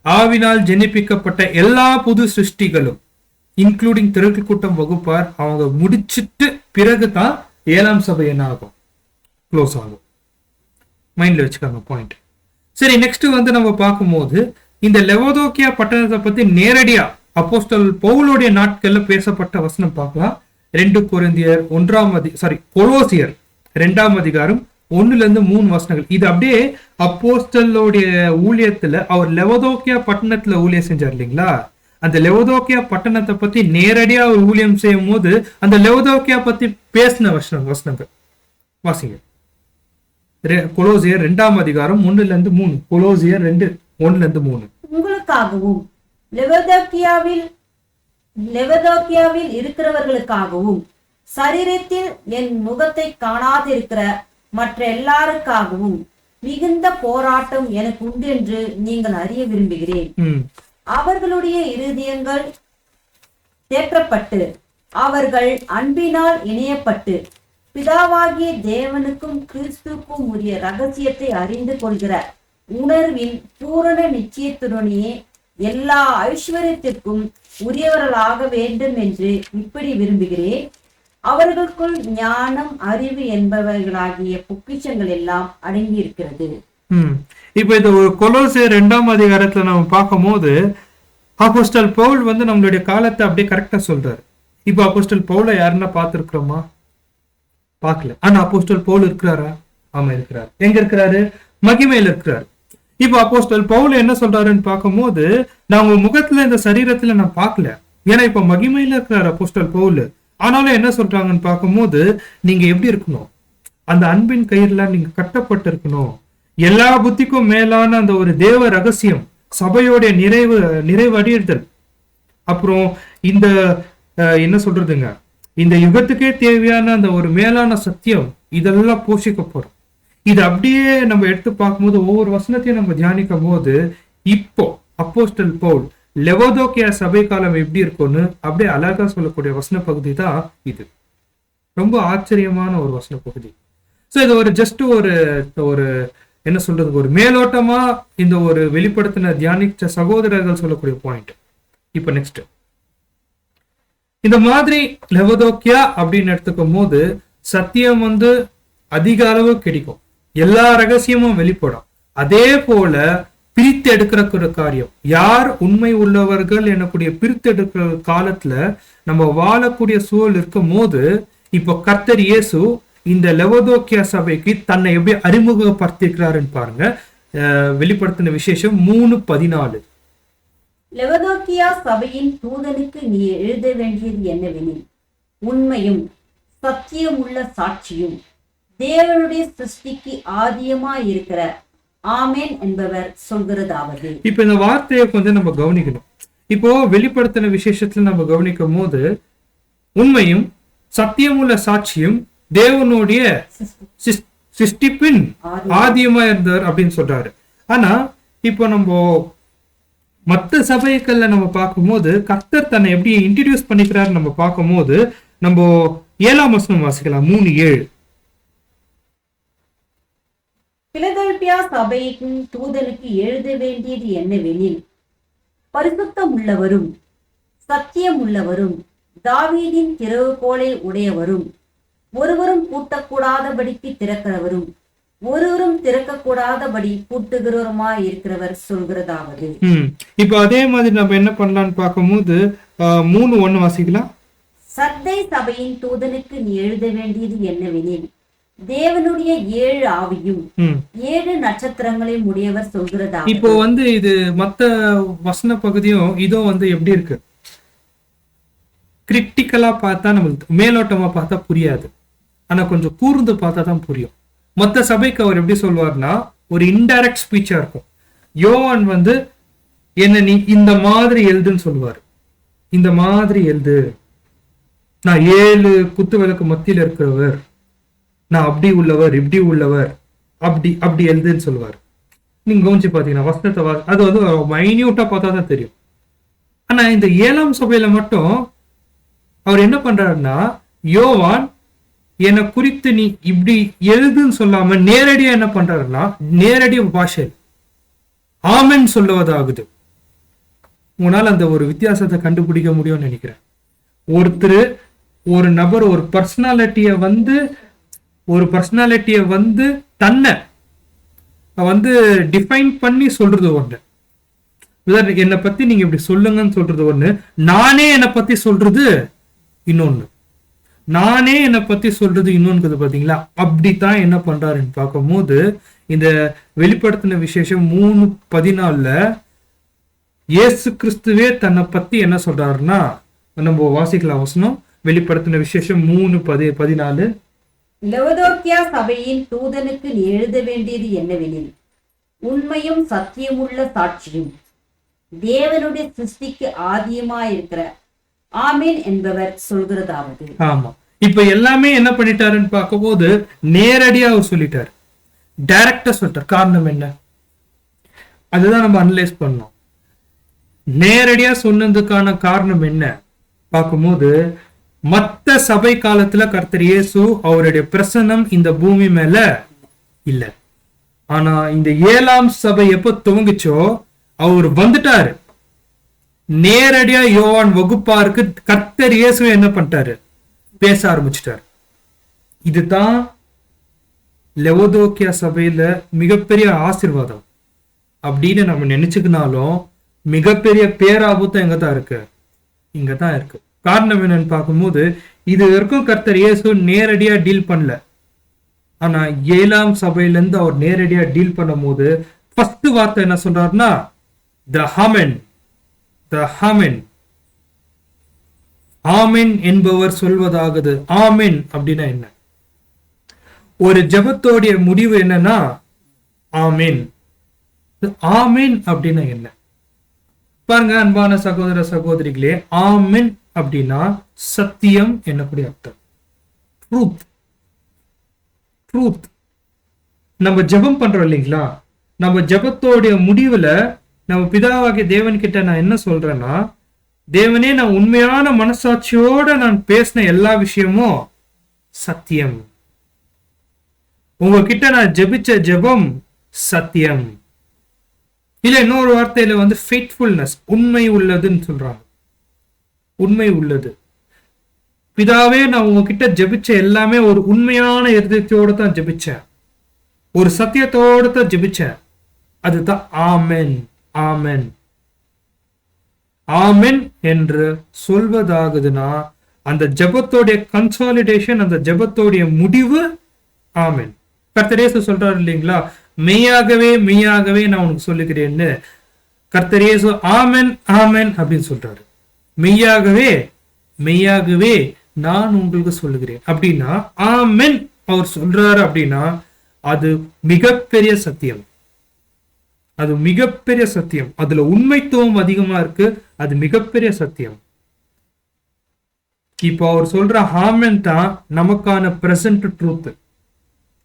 ஆவினால் ஜெனிப்பிக்கப்பட்ட எல்லா புது சிருஷ்டிகளும் இன்க்ளூடிங் திரட்டு கூட்டம் வகுப்பார் அவங்க முடிச்சிட்டு பிறகுதான் 7ஆம் சபை என்ன ஆகும்? க்ளோஸ் ஆகும். மைண்ட்ல வச்சுக்காங்க பாயிண்ட். சரி, நெக்ஸ்ட் நம்ம பார்க்கும்போது இந்த லெவோதோக்கியா பட்டணத்தை பத்தி நேரடியா அப்போஸ்தலர் பவுலுடைய நாட்கள்ல பேசப்பட்ட வசனம் பார்க்கலாம். 2 கொரிந்தியர் கொலோசியர் 2ஆம் அதிகாரம் 1-3 வசனங்கள். இது அப்படியே அப்போஸ்தலருடைய ஊழியத்துல அவர் லெவோதோக்கியா பட்டணத்துல ஊழியம் செஞ்சார் இல்லைங்களா? அந்த லெவோதோக்கியா பட்டணத்தை பத்தி நேரடியா அவர் ஊழியம் செய்யும் போது அந்த லெவோதோக்கியா பத்தி பேசின வசனங்கள் வாசிங்க. கொலோசியர் 2ஆம் அதிகாரம் 1-3. கொலோசியர் 2:1-3. உங்களுக்காகவும் லெவோதோக்கியாவில் இருக்கிறவர்களுக்காகவும் சரீரத்தில் என் முகத்தை காணாதிருக்கிற மற்ற எல்லாருக்காகவும் மிகுந்த போராட்டம் எனக்கு உண்டு என்று நீங்கள் அறிய விரும்புகிறேன். அவர்களுடைய இருதயங்கள் தேற்றப்பட்டு அவர்கள் அன்பினால் இணையப்பட்டு பிதாவாகிய தேவனுக்கும் கிறிஸ்துக்கும் உரிய ரகசியத்தை அறிந்து கொள்கிற உணர்வின் பூரண நிச்சயத்துடனே எல்லா ஐஸ்வர்யத்திற்கும் உரியவர்களாக வேண்டும் என்று இப்படி விரும்புகிறேன். அவர்களுக்குள் ஞானம், அறிவு என்பவர்களாகிய பொக்கிஷங்கள் எல்லாம் அடங்கி இருக்கிறது. இப்ப இது ஒரு கொலோசியர் 2ஆம் அதிகாரத்துல நம்ம பார்க்கும் போது அப்போஸ்தல் பவுல் நம்மளுடைய காலத்தை அப்படியே கரெக்டா சொல்றாரு. இப்ப அப்போஸ்தல் பவுலை யாருன்னா பார்த்திருக்கிறோமா? பார்க்கல. ஆனா அப்போஸ்தல் பவுல் இருக்கிறாரா? ஆமா இருக்கிறார். எங்க இருக்கிறாரு? மகிமையில இருக்கிறார். இப்ப அப்போஸ்தல் பவுல் என்ன சொல்றாருன்னு பார்க்கும்போது, நான் உங்க முகத்துல இந்த சரீரத்துல நான் பார்க்கல, ஏன்னா இப்ப மகிமையில இருக்கிறார் அப்போஸ்தல் பவுல். ஆனாலும் என்ன சொல்றாங்கன்னு பார்க்கும்போது, நீங்க எப்படி இருக்கணும்? அந்த அன்பின் கயிறுல நீங்க கட்டப்பட்டு இருக்கணும். எல்லா புத்திக்கும் மேலான அந்த ஒரு தேவ ரகசியம், சபையோடைய நிறைவு அடைதல், அப்புறம் இந்த என்ன சொல்றதுங்க, இந்த யுகத்துக்கே தேவையான அந்த ஒரு மேலான சத்தியம், இதெல்லாம் போஷிக்கப்படும். இது அப்படியே நம்ம எடுத்து பார்க்கும்போது ஒவ்வொரு வசனத்தையும் நம்ம தியானிக்கும் போது இப்போ அப்போஸ்தல் பவுல் லெவோதோக்கியா சபை காலம் எப்படி இருக்கும்னு அப்படியே அழகா சொல்லக்கூடிய வசன பகுதி தான் இது. ரொம்ப ஆச்சரியமான ஒரு வசன பகுதி. ஸோ இது ஒரு ஜஸ்ட் ஒரு ஒரு என்ன சொல்றது, ஒரு மேலோட்டமா இந்த ஒரு வெளிப்படுத்தின தியானிச்ச சகோதரர்கள் சொல்லக்கூடிய பாயிண்ட். இப்ப நெக்ஸ்ட் இந்த மாதிரி லெவதோக்கியா அப்படின்னு எடுத்துக்கும் போது சத்தியம் அதிக அளவு கிடைக்கும், எல்லா ரகசியமும் வெளிப்படும். அதே போல பிரித்து எடுக்கிற ஒரு காரியம், யார் உண்மை உள்ளவர்கள் எனக்கூடிய பிரித்து எடுக்கிற காலத்துல நம்ம வாழக்கூடிய சூழல் இருக்கும் போது இப்போ கர்த்தர் இயேசு இந்த லெவதோக்கியா சபைக்கு தன்னை எப்படி அறிமுகப்படுத்திருக்கிறாருன்னு பாருங்க. வெளிப்படுத்தின விசேஷம் 3:14. லெவதோக்கியா சபையின் தூதனுக்கு நீ எழுத வேண்டியது என்னவெனில், உண்மையும் சத்தியமுள்ள சாட்சியும் தேவனுடைய சிருஷ்டிக்கு ஆதியமாய் இருக்கிற ஆமென் என்பவர் சொல்கிறதாவது. இப்ப இந்த வார்த்தையை கொஞ்சம் நம்ம கவனிக்கணும். இப்போ வெளிப்படுத்தின விசேஷத்துல நம்ம கவனிக்கும் போது உண்மையும் சத்தியமுள்ள சாட்சியும் தேவனுடைய சிருஷ்டிப்பின் ஆதியமா இருந்தார் அப்படின்னு சொல்றாரு. ஆனா இப்போ நம்ம மற்ற சபைகள்ல நம்ம பார்க்கும்போது கர்த்தர் தன்னை எப்படி இன்ட்ரடியூஸ் பண்ணிக்கிறாரு நம்ம பார்க்கும்போது நம்ம 7ஆம் வசனம் வாசிக்கலாம். 3:7. பிலதெல்பியா சபையின் தூதனுக்கு எழுத வேண்டியது என்னவெனில், பரிசுத்தம் உள்ளவரும் சத்தியம் உள்ளவரும் தாவீதின் திறவுகோலை உடையவரும் ஒருவரும் பூட்டக்கூடாதபடிக்கு திறக்கிறவரும் ஒருவரும் திறக்கக்கூடாதபடி பூட்டுகிறவருமாய் இருக்கிறவர் சொல்கிறதாவது. இப்ப அதே மாதிரி நம்ம என்ன பண்ணலாம்னு பார்க்கும்போது 3:1 வாசிக்கலாம். சர்தை சபையின் தூதனுக்கு நீ எழுத வேண்டியது என்னவெனில், தேவனுடைய 7 ஆவியும் 7 நட்சத்திரங்களையும் உடையவர் சொல்கிறதா. இப்போ இது மத்த வசன பகுதியும் இதோ எப்படி இருக்கு, கிரிட்டிக்கலா பார்த்தா நம்மளுக்கு மேலோட்டமா பார்த்தா புரியாது, ஆனா கொஞ்சம் கூர்ந்து பார்த்தா தான் புரியும். மொத்த சபைக்கு அவர் எப்படி சொல்வார்னா ஒரு இன்டைரக்ட் ஸ்பீச்சா இருக்கும். யோவான் என்ன நீ இந்த மாதிரி எழுதுன்னு சொல்லுவார். இந்த மாதிரி எழுது, நான் 7 குத்து விளக்கு மத்தியில இருக்கிறவர், நான் அப்படி உள்ளவர் இப்படி உள்ளவர், அப்படி அப்படி எழுதுன்னு சொல்லுவார். நீங்க கவனிச்சு பாத்தீங்கன்னா வசனத்தை அது மைன்யூட்டா பார்த்தா தான் தெரியும். ஆனா இந்த 7ஆம் சபையில மட்டும் அவர் என்ன பண்றாருன்னா, யோவான் என்னை குறித்து நீ இப்படி எழுதுன்னு சொல்லாம நேரடியா என்ன பண்றாருன்னா நேரடி பாஷை ஆமென் சொல்லுவதாகுது. உங்களால் அந்த ஒரு வித்தியாசத்தை கண்டுபிடிக்க முடியும்னு நினைக்கிறேன். ஒரு நபர் ஒரு பர்சனாலிட்டிய தன்னை டிஃபைன் பண்ணி சொல்றது ஒண்ணு, என்னை பத்தி நீங்க இப்படி சொல்லுங்கன்னு சொல்றது ஒண்ணு, நானே என்னை பத்தி சொல்றது இன்னொன்னு. நானே என்னை பத்தி சொல்றது இன்னொன்னு பாத்தீங்களா. அப்படித்தான் என்ன பண்றாருன்னு பார்க்கும்போது இந்த வெளிப்படுத்தின விசேஷம் 3:14 இயேசு கிறிஸ்துவே தன்னை பத்தி என்ன சொல்றாருன்னா, நம்ம வாசிக்கலாம் வசனம். வெளிப்படுத்தின விசேஷம் 3:14. லெவதோக்கியா சபையின் தூதனுக்கு நீ எழுத வேண்டியது என்னவெனில், உண்மையும் சத்தியமுள்ள சாட்சியும் தேவனுடைய சிருஷ்டிக்கு ஆதியமாயிருக்கிற ஆமென் என்பவர் சொல்கிறதாவது. ஆமா, இப்ப எல்லாமே என்ன பண்ணிட்டாருன்னு பார்க்கும்போது நேரடியா அவர் சொல்லிட்டாரு, டைரக்டா சொல்லிட்டார். காரணம் என்ன, அதுதான் நம்ம அனலைஸ் பண்ணோம். நேரடியா சொன்னதுக்கான காரணம் என்ன பார்க்கும்போது, மத்த சபை காலத்துல கர்த்தர் இயேசு அவருடைய பிரசன்னம் இந்த பூமி மேல இல்ல. ஆனா இந்த 7ஆம் சபை எப்ப துவங்குச்சோ அவர் வந்துட்டாரு. நேரடியா யோவான் வகுப்பாருக்கு கர்த்தர் இயேசு என்ன பண்ணிட்டாரு, பேச ஆரம்பிச்சிட்டாரு. இதுதான் லெவதோக்கியா சபையில மிகப்பெரிய ஆசீர்வாதம் அப்படின்னு நம்ம நினைச்சுக்கினாலும் மிகப்பெரிய பேராபத்தம் எங்கதான் இருக்கு, இங்கதான் இருக்கு. காரணம் என்னன்னு பார்க்கும்போது இது வரைக்கும் கர்த்தர் இயேசு நேரடியா டீல் பண்ணல. ஆனா 7ஆம் சபையில இருந்து அவர் நேரடியா டீல் பண்ணும் போது ஃபர்ஸ்ட் வார்த்தை என்ன சொல்றாருன்னா, த ஹாமென் ஆமென் என்பவர் சொல்வதாகுது. ஆமென் அப்படின்னா என்ன, ஒரு ஜெபத்தோடைய முடிவு என்னன்னா ஆமென். ஆமென் அப்படின்னா என்ன பாருங்க அன்பான சகோதர சகோதரிகளே. ஆமென் அப்படின்னா சத்தியம் என்னக்கூடிய அர்த்தம், ட்ரூத். நம்ம ஜெபம் பண்றோம் இல்லைங்களா, நம்ம ஜெபத்தோடைய முடிவுல நம்ம பிதாவாகிய தேவன் கிட்ட நான் என்ன சொல்றேன்னா, தேவனே நான் உண்மையான மனசாட்சியோட நான் பேசின எல்லா விஷயமும் சத்தியம். உங்ககிட்ட நான் ஜெபிச்ச ஜெபம் சத்தியம். இல்ல இன்னொரு வார்த்தையில வந்து ஃபெய்த்ஃபுல்னஸ், உண்மை உள்ளதுன்னு சொல்றாங்க. உண்மை உள்ளது. பிதாவே, நான் உங்ககிட்ட ஜெபிச்ச எல்லாமே ஒரு உண்மையான இருதயத்தோட தான் ஜெபிச்சேன், ஒரு சத்தியத்தோட தான் ஜெபிச்சேன். அதுதான் ஆமென். ஆமென் ஆமென் என்று சொல்வதாகுதுன்னா அந்த ஜெபத்தோடைய கன்சாலிடேஷன், அந்த ஜெபத்தோடைய முடிவு ஆமென். கர்த்தர் இயேசு சொல்றாரு இல்லைங்களா, மெய்யாகவே மெய்யாகவே நான் உனக்கு சொல்லுகிறேன்னு. கர்த்தர் இயேசு ஆமென் ஆமென் அப்படின்னு சொல்றாரு. மெய்யாகவே மெய்யாகவே நான் உங்களுக்கு சொல்லுகிறேன் அப்படின்னா ஆமென் அவர் சொல்றாரு அப்படின்னா அது மிகப்பெரிய சத்தியம். அது மிகப்பெரிய சத்தியம். அதுல உண்மைத்துவம் அதிகமா இருக்கு. அது மிகப்பெரிய சத்தியம். இப்போ அவர் சொல்ற ஆமென் தான் நமக்கான பிரசன்ட் ட்ரூத்.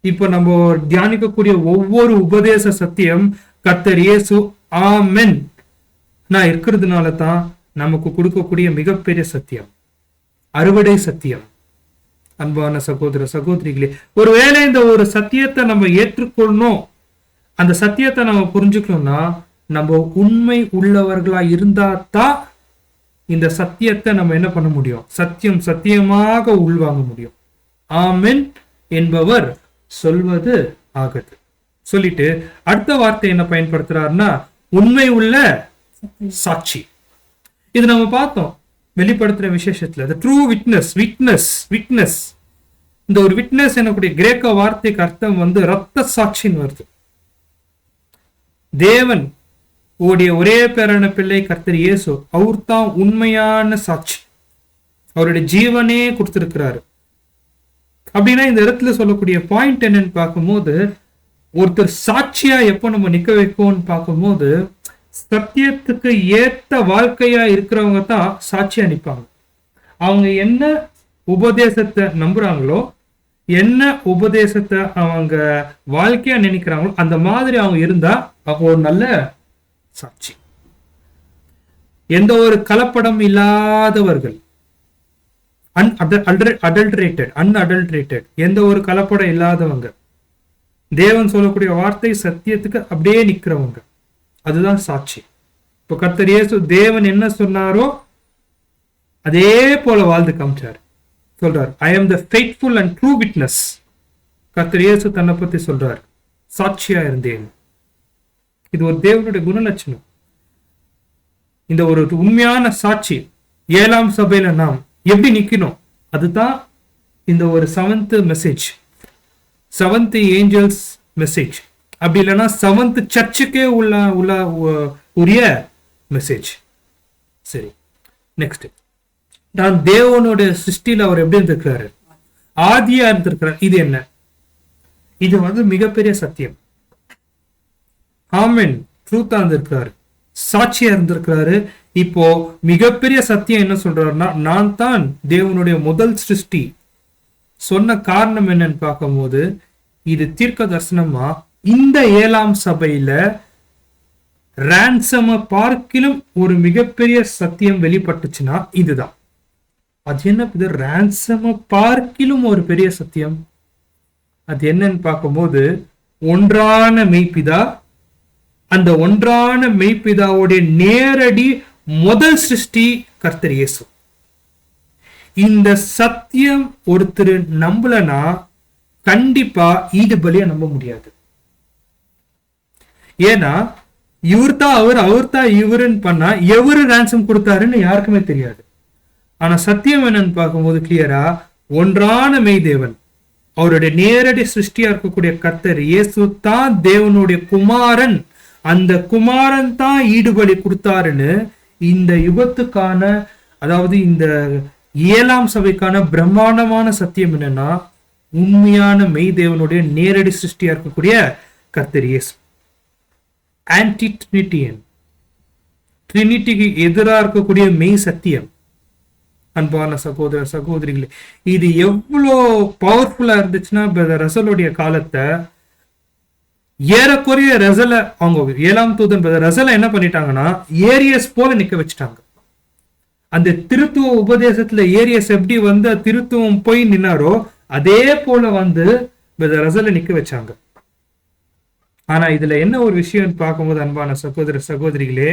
இப்போ நம்ம தியானிக்கக்கூடிய ஒவ்வொரு உபதேச சத்தியம் கர்த்தர் இயேசு ஆமென் நான் இருக்கிறதுனால தான் நமக்கு கொடுக்கக்கூடிய மிகப்பெரிய சத்தியம், அறுவடை சத்தியம். அன்பான சகோதர சகோதரிகளே, ஒருவேளை இந்த ஒரு சத்தியத்தை நம்ம ஏற்றுக்கொள்ளணும், அந்த சத்தியத்தை நம்ம புரிஞ்சுக்கணும்னா நம்ம உண்மை உள்ளவர்களா இருந்தா தான் இந்த சத்தியத்தை நம்ம என்ன பண்ண முடியும், சத்தியம் சத்தியமாக உள்வாங்க முடியும். ஆமென் என்பவர் சொல்வது ஆகுது. சொல்லிட்டு அடுத்த வார்த்தை என்ன பயன்படுத்துறாருன்னா உண்மை உள்ள சாட்சி. இது நம்ம பார்த்தோம் வெளிப்படுத்துற விசேஷத்துல, the true witness. விட்னஸ் இந்த ஒரு விட்னஸ் எனக்கூடிய கிரேக்க வார்த்தைக்கு அர்த்தம் வந்து ரத்த சாட்சின்னு வருது. தேவன் உடைய ஒரே பேரான பிள்ளை கர்த்தர் இயேசு, அவர் தான் உண்மையான சாட்சி. அவருடைய ஜீவனே கொடுத்திருக்கிறாரு. அப்படின்னா இந்த இடத்துல சொல்லக்கூடிய பாயிண்ட் என்னன்னு பார்க்கும்போது, ஒருத்தர் சாட்சியா எப்போ நம்ம நிக்க வைப்போம்னு பார்க்கும்போது, சத்தியத்துக்கு ஏத்த வாழ்க்கையா இருக்கிறவங்க தான் சாட்சியா நிற்பாங்க. அவங்க என்ன உபதேசத்தை நம்புறாங்களோ, என்ன உபதேசத்தை அவங்க வாழ்க்கையா நினைக்கிறாங்களோ அந்த மாதிரி அவங்க இருந்தா அவங்க ஒரு நல்ல சாட்சி. எந்த ஒரு கலப்படம் இல்லாதவர்கள், அன்அடல்டரேட்டட், எந்த ஒரு கலப்படம் இல்லாதவங்க, தேவன் சொல்லக்கூடிய வார்த்தை சத்தியத்துக்கு அப்படியே நிக்கிறவங்க, அதுதான் சாட்சி. இப்போ கர்த்தர் இயேசு தேவன் என்ன சொன்னாரோ அதே போல வாழ்ந்து காமிச்சார். சொல்றார், ஐ ஆம் த ஃபெய்த்ஃபுல் அண்ட் ட்ரூ விட்னஸ். கர்த்தர் இயேசு தன்னை பத்தி சொல்றார், சாட்சியா இருந்தேன். இது ஒரு தேவனுடைய குணலட்சணம். இந்த ஒரு உண்மையான சாட்சி 7ஆம் சபையில நாம் எப்படி நிக்கணும், அதுதான் இந்த ஒரு 7th message, 7th Angeles message. அப்படி இல்லைன்னா 7th சர்ச்சுக்கே உரிய மெசேஜ். சரி, நெக்ஸ்ட், நான் தேவனுடைய சிருஷ்டியில் அவர் எப்படி இருந்திருக்கிறாரு, ஆதியா இருந்திருக்கிறார். இது என்ன, இது வந்து மிகப்பெரிய சத்தியம். ஆமென், ட்ரூத்தா இருந்திருக்கிறாரு, சாட்சியா இருந்திருக்கிறாரு. இப்போ மிகப்பெரிய சத்தியம் என்ன சொல்றாருன்னா, நான் தான் தேவனுடைய முதல் சிருஷ்டி. சொன்ன காரணம் என்னன்னு பார்க்கும்போது, இது தீர்க்க தரிசனமா இந்த 7ஆம் சபையில ரான்சம பார்க்கிலும் ஒரு மிகப்பெரிய சத்தியம் வெளிப்பட்டுச்சுன்னா இதுதான். அது என்ன, ரான்சம பார்க்கிலும் ஒரு பெரிய சத்தியம். அது என்னன்னு பார்க்கும்போது, ஒன்றான மெய்ப்பிதா, அந்த ஒன்றான மெய்ப்பிதாவுடைய நேரடி முதல் சிருஷ்டி கர்த்தர் இயேசு. இந்த சத்தியம் ஒருத்தர் நம்பலனா கண்டிப்பா ஈடுபலியா நம்ப முடியாது. ஏன்னா இவர்தான் அவர்தான் இவருன்னு பண்ணா எவரு ரான்சம் கொடுத்தாருன்னு யாருக்குமே தெரியாது. ஆனா சத்தியம் என்னன்னு பார்க்கும்போது கிளியரா, ஒன்றான மெய்தேவன், அவருடைய நேரடி சிருஷ்டியா இருக்கக்கூடிய கர்த்தர் இயேசு தான் தேவனுடைய குமாரன். அந்த குமாரன் தான் ஈடுபலி கொடுத்தாருன்னு இந்த யுகத்துக்கான, அதாவது இந்த 7ஆம் சபைக்கான பிரம்மாண்டமான சத்தியம் என்னன்னா, உண்மையான மெய் தேவனுடைய நேரடி சிருஷ்டியா இருக்கக்கூடிய கர்த்தர் இயேசு. ஆன்டி ட்ரினிட்டியன், ட்ரினிட்டிக்கு எதிராக இருக்கக்கூடிய மெய் சத்தியம். அன்பான சகோதர சகோதரிகளே, இது எவ்வளோ பவர்ஃபுல்லா இருந்துச்சுன்னா, ரசலுடைய காலத்தை ஏறக்குறைய ரசல, அவங்க 7ஆம் தூதன் ரசல என்ன பண்ணிட்டாங்கன்னா ஏரியஸ் போல நிக்க வச்சுட்டாங்க. அந்த திருத்துவ உபதேசத்துல ஏரியஸ் எப்படி வந்து திருத்துவம் போய் நின்னாரோ அதே போல வந்து பிரதர் ரசலை நிக்க வச்சாங்க. ஆனா இதுல என்ன ஒரு விஷயம் பார்க்கும்போது அன்பான சகோதர சகோதரிகளே,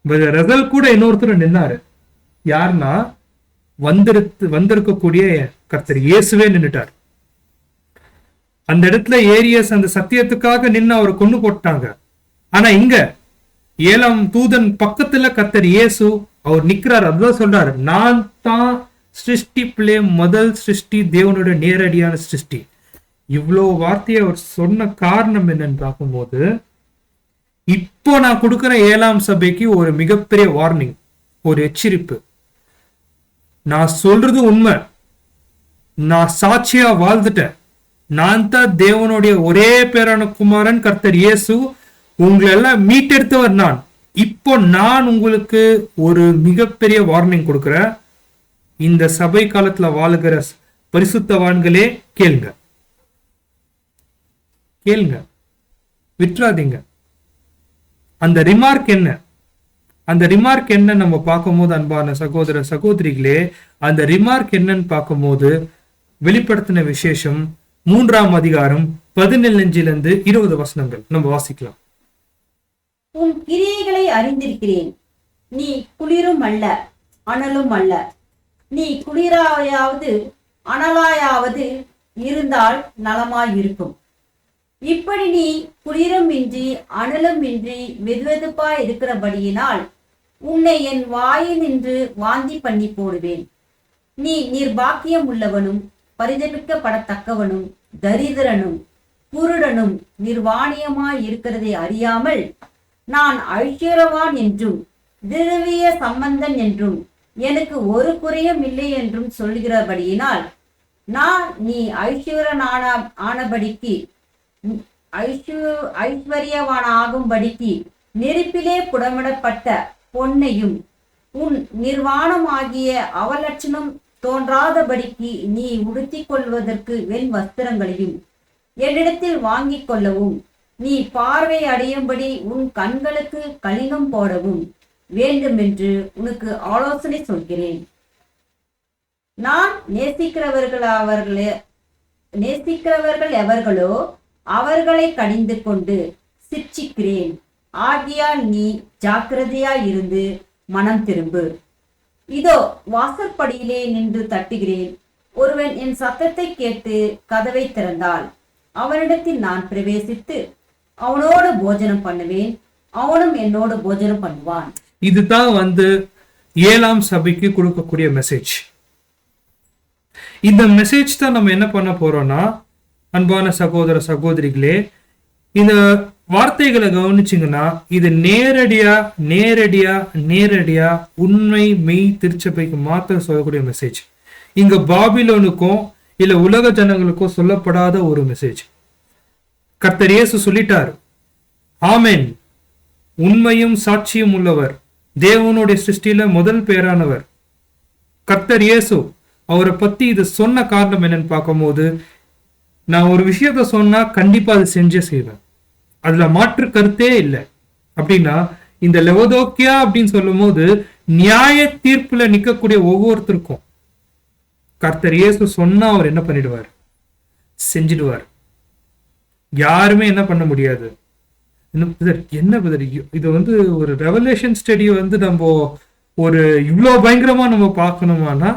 பிரதர் ரசல் கூட இன்னொருத்தர் நின்னாரு. யாருன்னா வந்திருக்கக்கூடிய கர்த்தர் இயேசுவே நின்னுட்டார். அந்த இடத்துல ஏரியஸ் அந்த சத்தியத்துக்காக நின்று அவரை கொண்டு போட்டாங்க. ஆனா இங்க 7ஆம் தூதன் பக்கத்துல கர்த்தர் இயேசு அவர் நிக்கிறார். அதுதான் சொல்றாரு, நான் தான் சிருஷ்டிப்பிலே முதல் சிருஷ்டி, தேவனுடைய நேரடியான சிருஷ்டி. இவ்வளவு வார்த்தையை அவர் சொன்ன காரணம் என்னன்னு பார்க்கும்போது, இப்போ நான் கொடுக்கிற 7ஆம் சபைக்கு ஒரு மிகப்பெரிய வார்னிங், ஒரு எச்சரிப்பு. நான் சொல்றது உண்மை, நான் சாட்சியா வாழ்ந்துட்டேன், நான் தான் தேவனுடைய ஒரே பேரான குமாரன் கர்த்தர் இயேசு, உங்களை எல்லாம் மீட்டெடுத்தவர் நான். இப்போ நான் உங்களுக்கு ஒரு மிகப்பெரிய வார்னிங் கொடுக்கிறேன். இந்த சபை காலத்துல வாழுகிற பரிசுத்தவான்களே கேளுங்க, கேளுங்க, விட்டுறாதீங்க. அந்த ரிமார்க் என்ன, அந்த ரிமார்க் என்ன நம்ம பார்க்கும்போது அன்பான சகோதர சகோதரிகளே, அந்த ரிமார்க் என்னன்னு பார்க்கும்போது வெளிப்படுத்தின விசேஷம் 3ஆம் அதிகாரம் 17 20 வசனங்கள் நம்ம வாசிக்கலாம். உன் கிரியைகளை அறிந்திருக்கிறேன், நீ குளிரும் அல்ல அனலும் அல்ல. நீ குளிராயாவது அனலாயாவது இருந்தால் நலமாயிருக்கும். இப்படி நீ குளிரும் இன்றி அனலும் இன்றி வெதுவெதுப்பாய் இருக்கிறபடியினால் உன்னை என் வாயினின்று வாந்தி பண்ணி போடுவேன். நீ நிர்பாக்கியம் உள்ளவனும் பரிதபிக்கப்படத்தக்கவனும் தரித்திரனும் குருடனும் நிர்வாணியமாய் இருக்கிறதை அறியாமல் நான் ஐஸ்வர்யவான் என்றும் திரவிய சம்பந்தன் என்றும் எனக்கு ஒரு குறையும் இல்லை என்றும் சொல்கிறபடியினால் நான் நீ ஆனபடிக்கு ஐஸ்வர்யவானாகும்படிக்கு நெருப்பிலே புடமிடப்பட்ட பொன்னையும் உன் நிர்வாணமாகிய அவலட்சணம் தோன்றாதபடிக்கு நீ உடுத்திக் கொள்வதற்கு வெண் வஸ்திரங்களையும் என்னிடத்தில் வாங்கிக் கொள்ளவும், நீ பார்வை அடையும்படி உன் கண்களுக்கு கலினம் போடவும் வேண்டும் என்று உனக்கு ஆலோசனை சொல்கிறேன். நான் நேசிக்கிறவர்கள் எவர்களோ அவர்களை கடிந்து கொண்டு சிட்சிக்கிறேன். ஆகியால் நீ ஜாக்கிரதையாய் இருந்து மனம் திரும்பு. இதோ வாசற்படியிலே நின்று தட்டுகிறேன். ஒருவன் என் சத்தத்தை கேட்டு கதவை திறந்தால் அவனிடத்தில் நான் பிரவேசித்து அவனோடு போஜனம் பண்ணுவேன், அவனும் என்னோடு போஜனம் பண்ணுவான். இதுதான் 7ஆம் சபைக்கு கொடுக்கக்கூடிய மெசேஜ். இந்த மெசேஜ் தான் நம்ம என்ன பண்ண போறோம்னா, அன்பான சகோதர சகோதரிகளே, இந்த வார்த்தைகளை கவனிச்சிங்கன்னா இது நேரடியா உண்மை மெய் திருச்சபைக்கு மாத்திரம் சொல்லக்கூடிய மெசேஜ். இங்க பாபிலோனுக்கும் இல்ல உலக ஜனங்களுக்கும் சொல்லப்படாத ஒரு மெசேஜ். கர்த்தர் இயேசு சொல்லிட்டார், ஆமென், உண்மையும் சாட்சியும் உள்ளவர், தேவனுடைய சிருஷ்டியில முதல் பேரானவர் கர்த்தர் இயேசு. அவரை பத்தி இது சொன்ன காரணம் என்னன்னு பார்க்கும்போது, நான் ஒரு விஷயத்த சொன்னா கண்டிப்பா அது செஞ்சே செய்வேன், அதுல மாற்று கருத்தே இல்லை. அப்படின்னா இந்த லெவதோக்கியா அப்படின்னு சொல்லும் போது நியாய தீர்ப்புல நிக்கக்கூடிய ஒவ்வொருத்தருக்கும் கர்த்தர் இயேசு சொன்னா அவர் என்ன பண்ணிடுவார், செஞ்சிடுவார். யாருமே என்ன பண்ண முடியாது. என்ன பதர் இது ஒரு ரெவலேஷன் ஸ்டடி நம்ம ஒரு இவ்வளோ பயங்கரமா நம்ம பார்க்கணுமானா,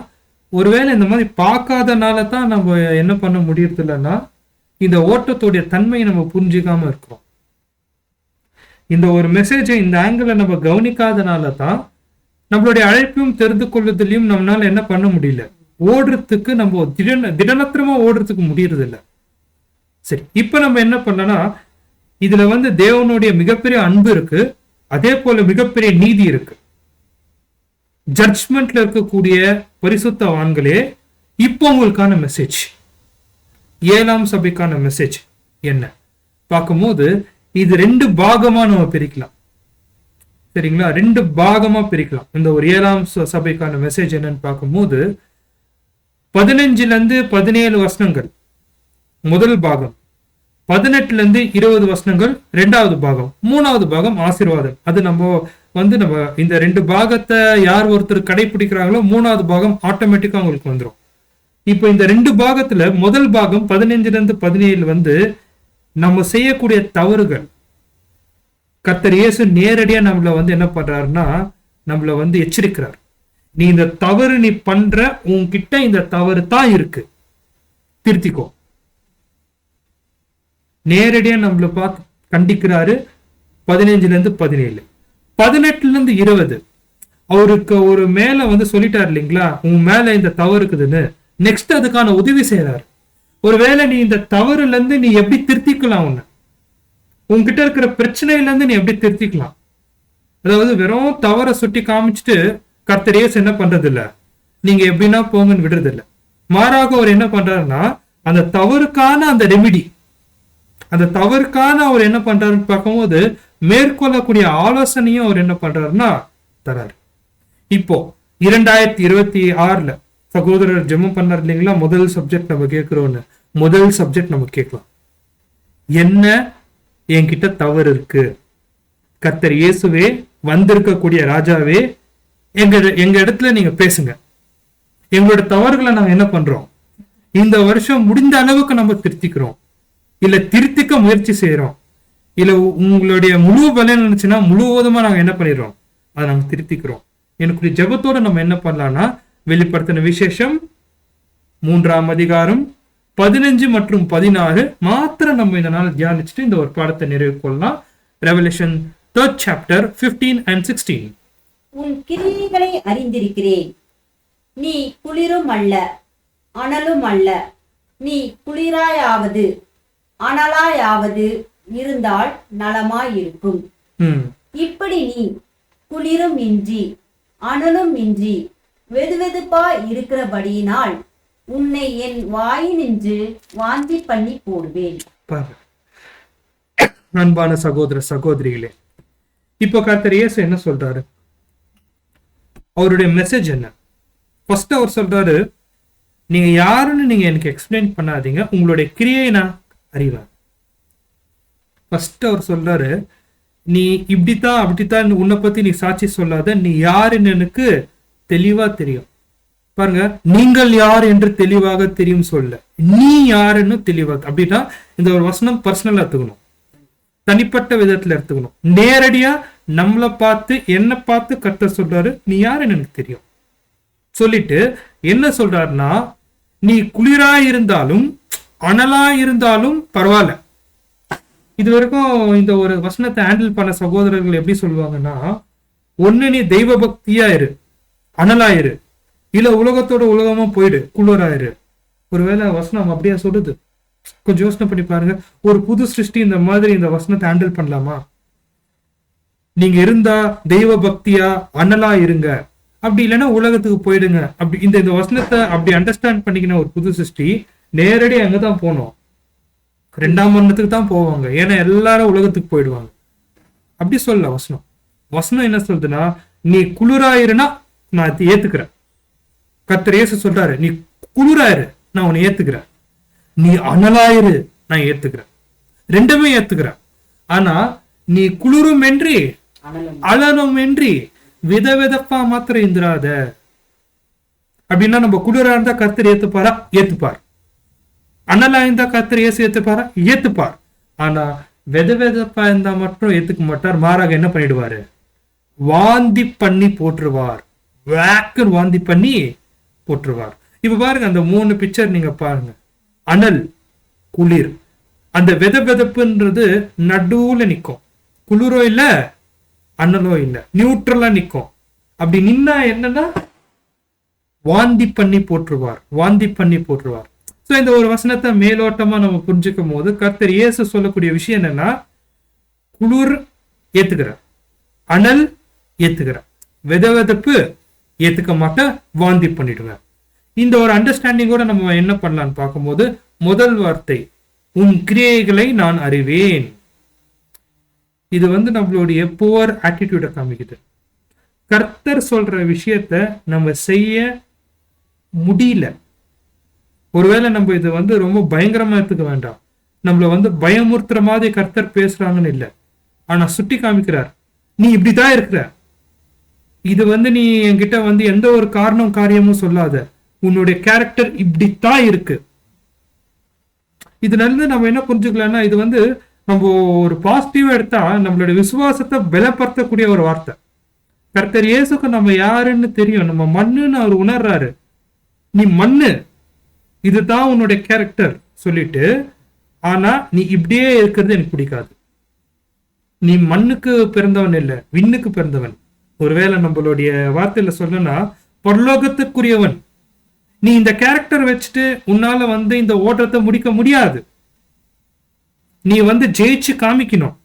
ஒருவேளை இந்த மாதிரி பார்க்காதனால தான் நம்ம என்ன பண்ண முடியறது இல்லைன்னா இந்த ஓட்டத்துடைய தன்மையை நம்ம புரிஞ்சுக்காம இருக்கிறோம். இந்த ஒரு மெசேஜை இந்த ஆங்கிள் நம்ம கவனிக்காதனால தான் நம்மளுடைய அழைப்பையும் தெரிந்து கொள்வதிலையும் நம்மளால என்ன பண்ண முடியல, ஓடுறதுக்கு நம்ம திடனத்திரமா ஓடுறதுக்கு முடியறது இல்லை. சரி, இப்ப நம்ம என்ன பண்ணனா, இதுல தேவனுடைய மிகப்பெரிய அன்பு இருக்கு, அதே போல மிகப்பெரிய நீதி இருக்கு. ஜட்ஜ்மெண்ட்ல இருக்கக்கூடிய பரிசுத்தவான்களே, இப்போ உங்களுக்கான மெசேஜ், 7ஆம் சபைக்கான மெசேஜ் என்ன பார்க்கும்போது இது 2 பாகமா நம்ம பிரிக்கலாம். சரிங்களா, 2 பாகமா பிரிக்கலாம். இந்த ஒரு 7ஆம் சபைக்கான மெசேஜ் என்னன்னு பார்க்கும்போது 15 17 வசனங்கள் முதல் பாகம், 18 20 வசனங்கள் இரண்டாவது பாகம், மூணாவது பாகம் ஆசீர்வாதம். அது நம்ம இந்த 2 பாகத்தை யார் ஒருத்தர் கடைபிடிக்கிறாங்களோ 3ஆவது பாகம் ஆட்டோமேட்டிக்கா உங்களுக்கு வந்துடும். இப்போ இந்த 2 பாகத்துல முதல் பாகம் 15-17 வந்து நம்ம செய்யக்கூடிய தவறுகள். கர்த்தர் இயேசு நேரடியா நம்மள வந்து என்ன பண்றாருன்னா நம்மள வந்து எச்சரிக்கிறார். நீ இந்த தவறு நீ பண்ற, உன்கிட்ட இந்த தவறு தான் இருக்கு, திருத்திக்கோ. நேரடியா நம்மள பார்த்து கண்டிக்கிறாரு. 15-17, 18-20 அவருக்கு ஒரு மேல வந்து சொல்லிட்டாரு இல்லைங்களா, உன் மேல இந்த தவறு இருக்குதுன்னு. நெக்ஸ்ட் அதுக்கான உதவி செய்யறாரு. ஒருவேளை நீ இந்த தவறுல இருந்து நீ எப்படி திருத்திக்கலாம், உன்கிட்ட இருக்கிற பிரச்சனையில இருந்து நீ எப்படி திருத்திக்கலாம். அதாவது வெறும் தவற சுட்டி காமிச்சிட்டு கர்த்தர் இயேசு என்ன பண்றது இல்ல, நீங்க எப்படின்னா போங்கன்னு விடுறது இல்ல. மாறாக அவர் என்ன பண்றாருன்னா அந்த தவறுக்கான அந்த ரெமிடி, அந்த தவறுக்கான அவர் என்ன பண்றாருன்னு பார்க்கும்போது மேற்கொள்ளக்கூடிய ஆலோசனையும் அவர் என்ன பண்றாருன்னா தராரு. இப்போ 2026 சகோதரர் ஜெபம் பண்ணார் இல்லைங்களா, முதல் சப்ஜெக்ட் நம்ம கேட்கிறோம்னு. முதல் சப்ஜெக்ட் நம்ம கேட்கலாம், என்ன என்கிட்ட தவறு இருக்கு, கர்த்தர் இயேசுவே, வந்திருக்கக்கூடிய ராஜாவே, எங்க இடத்துல நீங்க பேசுங்க. எங்களோட தவறுகளை நாங்க என்ன பண்றோம், இந்த வருஷம் முடிந்த அளவுக்கு நம்ம திருத்திக்கிறோம், இல்ல திருத்திக்க முயற்சி செய்யறோம், இல்ல உங்களுடைய முழு பலன் இருந்துச்சுன்னா முழுவதுமா நாங்க என்ன பண்ணிடுறோம், அதை நாங்க திருத்திக்கிறோம். எனக்கு ஜெபத்தோட நம்ம என்ன பண்ணலாம்னா வெளிப்படுத்தின விசேஷம் 3ஆம் அதிகாரம் 15 மற்றும் 16 மாத்திரம் நம்ம இந்த நாள் தியானிச்சுட்டு இந்த ஒரு பாடத்தை நிறைவு கொள்ளலாம். Revelation 3rd chapter 15 and 16. உன் கிரியைகளை அறிந்திருக்கிறேன், நீ குளிரும் அல்ல அனலும் அல்ல, நீ குளிராயாவது அனலாயாவது இருந்தால் நலமாயிருக்கும். இப்படி நீ குளிரும் இன்றி அனலும் இன்றி வெதுவெதுப்பா இருக்கிறபடியினால் உன்னை என் வாயினின்று வாந்தி பண்ணி போடுவேன். அன்பான சகோதர சகோதரிகளே, இப்போ கர்த்தர் இயேசு என்ன சொல்றாரு, அவருடைய மெசேஜ் என்ன? ஃபர்ஸ்ட் அவர் சொல்றாரு, நீங்க யாருன்னு நீங்க எனக்கு எக்ஸ்பிளைன் பண்ணாதீங்க, உங்களுடைய கிரியை நான் அறிவேன். ஃபர்ஸ்ட் அவர் சொல்றாரு, நீ இப்படித்தான் அப்படித்தான் உன்னை பத்தி நீ சாட்சி சொல்லாத, நீ யாருன்னு எனக்கு தெளிவா தெரியும். பாருங்க, நீங்கள் யார் என்று தெளிவாக தெரியும் சொல்ல, நீ யாருன்னு தெளிவா. அப்படின்னா இந்த ஒரு வசனம் பர்சனலா எடுத்துக்கணும், தனிப்பட்ட விதத்துல எடுத்துக்கணும். நேரடியா நம்மளை பார்த்து என்ன பார்த்து கர்த்தர் சொல்றாரு, நீ யாருன்னு எனக்கு தெரியும் சொல்லிட்டு என்ன சொல்றாருன்னா, நீ குளிரா இருந்தாலும் அனலா இருந்தாலும் பரவாயில்ல. இது வரைக்கும் இந்த ஒரு வசனத்தை ஹேண்டில் பண்ண சகோதரர்கள் எப்படி சொல்லுவாங்கன்னா, ஒண்ணு நீ தெய்வ பக்தியா இரு, அனலாயிரு, இல்ல உலகத்தோட உலகமா போயிடு, குளிராயிரு. ஒருவேளை வசனம் அப்படியா சொல்லுது? கொஞ்சம் யோசனை பண்ணி பாருங்க. ஒரு புது சிருஷ்டி இந்த மாதிரி இந்த வசனத்தை ஹேண்டில் பண்ணலாமா? நீங்க இருந்தா தெய்வ பக்தியா அனலா இருங்க, அப்படி இல்லைன்னா உலகத்துக்கு போயிடுங்க. அப்படி இந்த வசனத்தை அப்படி அண்டர்ஸ்டாண்ட் பண்ணிக்கின ஒரு புது சிருஷ்டி நேரடி அங்கதான் போனோம், 2ஆம் மரணத்துக்கு தான் போவாங்க. ஏன்னா எல்லாரும் உலகத்துக்கு போயிடுவாங்க. அப்படி சொல்ல வசனம். வசனம் என்ன சொல்றதுன்னா, நீ குளிராயிருனா நான் ஏத்துக்கிறேன். கர்த்தர் இயேசு சொல்றாரு, நீ குளிராயிரு, நான் உன்னை ஏத்துக்கிறேன். நீ அனலாயிரு, நான் ஏத்துக்கிறேன். ரெண்டுமே ஏத்துக்கிறேன். ஆனா நீ குளிரும் என்றி அலனும் என்றி விதவிதப்பா மாத்திரம் இருந்துராத. அப்படின்னா நம்ம குளிரா இருந்தா கர்த்தர் ஏத்துப்பாரா? ஏத்துப்பார். அனலா இருந்தா கர்த்தர் இயேசு ஏத்துப்பாரா? ஏத்துப்பார். ஆனா வெதப்பா இருந்தா மட்டும் ஏத்துக்க மாட்டார். மாறாக என்ன பண்ணிடுவாரு? வாந்தி பண்ணி போட்டுருவார். வாந்தி பண்ணி போட்டுருவார். இப்ப பாருங்க, அந்த 3 பிக்சர் நீங்க பாருங்க. அனல், குளிர். அந்த வெதப்புன்றது நடுவுல நிக்கும். குளிரோ இல்ல அனலோ இல்ல, நியூட்ரலா நிக்கும். அப்படி நின்னா என்னன்னா வாந்தி பண்ணி போட்டுருவார், வாந்தி பண்ணி போட்டுருவார். சோ இந்த ஒரு வசனத்தை மேலோட்டமா நம்ம புரிஞ்சுக்கும் போது கர்த்தர் இயேசு சொல்லக்கூடிய விஷயம் என்னன்னா, குளிர் ஏத்துக்கிற, அனல் ஏத்துக்கிற, வெதப்பு ஏத்துக்க மாட்டேன், வாந்தி பண்ணிடுவேன். இந்த ஒரு அண்டர்ஸ்டாண்டிங்கோட நம்ம என்ன பண்ணலாம்னு பார்க்கும்போது, முதல் வார்த்தை, உன் கிரியைகளை நான் அறிவேன். இது நம்மளுடைய புவர் ஆட்டிடியூட காமிக்குது. கர்த்தர் சொல்ற விஷயத்த நம்ம செய்ய முடியல. ஒருவேளை நம்ம இது ரொம்ப பயங்கரமா எடுத்துக்க வேண்டாம். நம்மள பயமுறுத்துற மாதிரி கர்த்தர் பேசுறாங்கன்னு இல்லை, ஆனா சுட்டி காமிக்கிறார், நீ இப்படிதான் இருக்கிற. இது நீ என்கிட்ட எந்த ஒரு காரியமும் சொல்லாத, உன்னுடைய கேரக்டர் இப்படித்தான் இருக்கு. இதுல இருந்து நம்ம என்ன புரிஞ்சுக்கலாம்னா, இது வந்து நம்ம ஒரு பாசிட்டிவா எடுத்தா நம்மளுடைய விசுவாசத்தை பலப்படுத்தக்கூடிய ஒரு வார்த்தை. கர்த்தர் இயேசுக்கு நம்ம யாருன்னு தெரியும், நம்ம மண்ணுன்னு அவர் உணர்றாரு. நீ மண்ணு, இதுதான் உன்னுடைய கேரக்டர் சொல்லிட்டு, ஆனா நீ இப்படியே இருக்கிறது எனக்கு பிடிக்காது. நீ மண்ணுக்கு பிறந்தவன் இல்லை, விண்ணுக்கு பிறந்தவன். ஒருவேளை நம்மளுடைய வார்த்தையில சொல்லணும்னா பரலோகத்துக்குரியவன். நீ இந்த கேரக்டர் வச்சுட்டு உன்னால வந்து இந்த ஓட்டத்தை முடிக்க முடியாது. நீ வந்து ஜெயிச்சு காமிக்கணும்.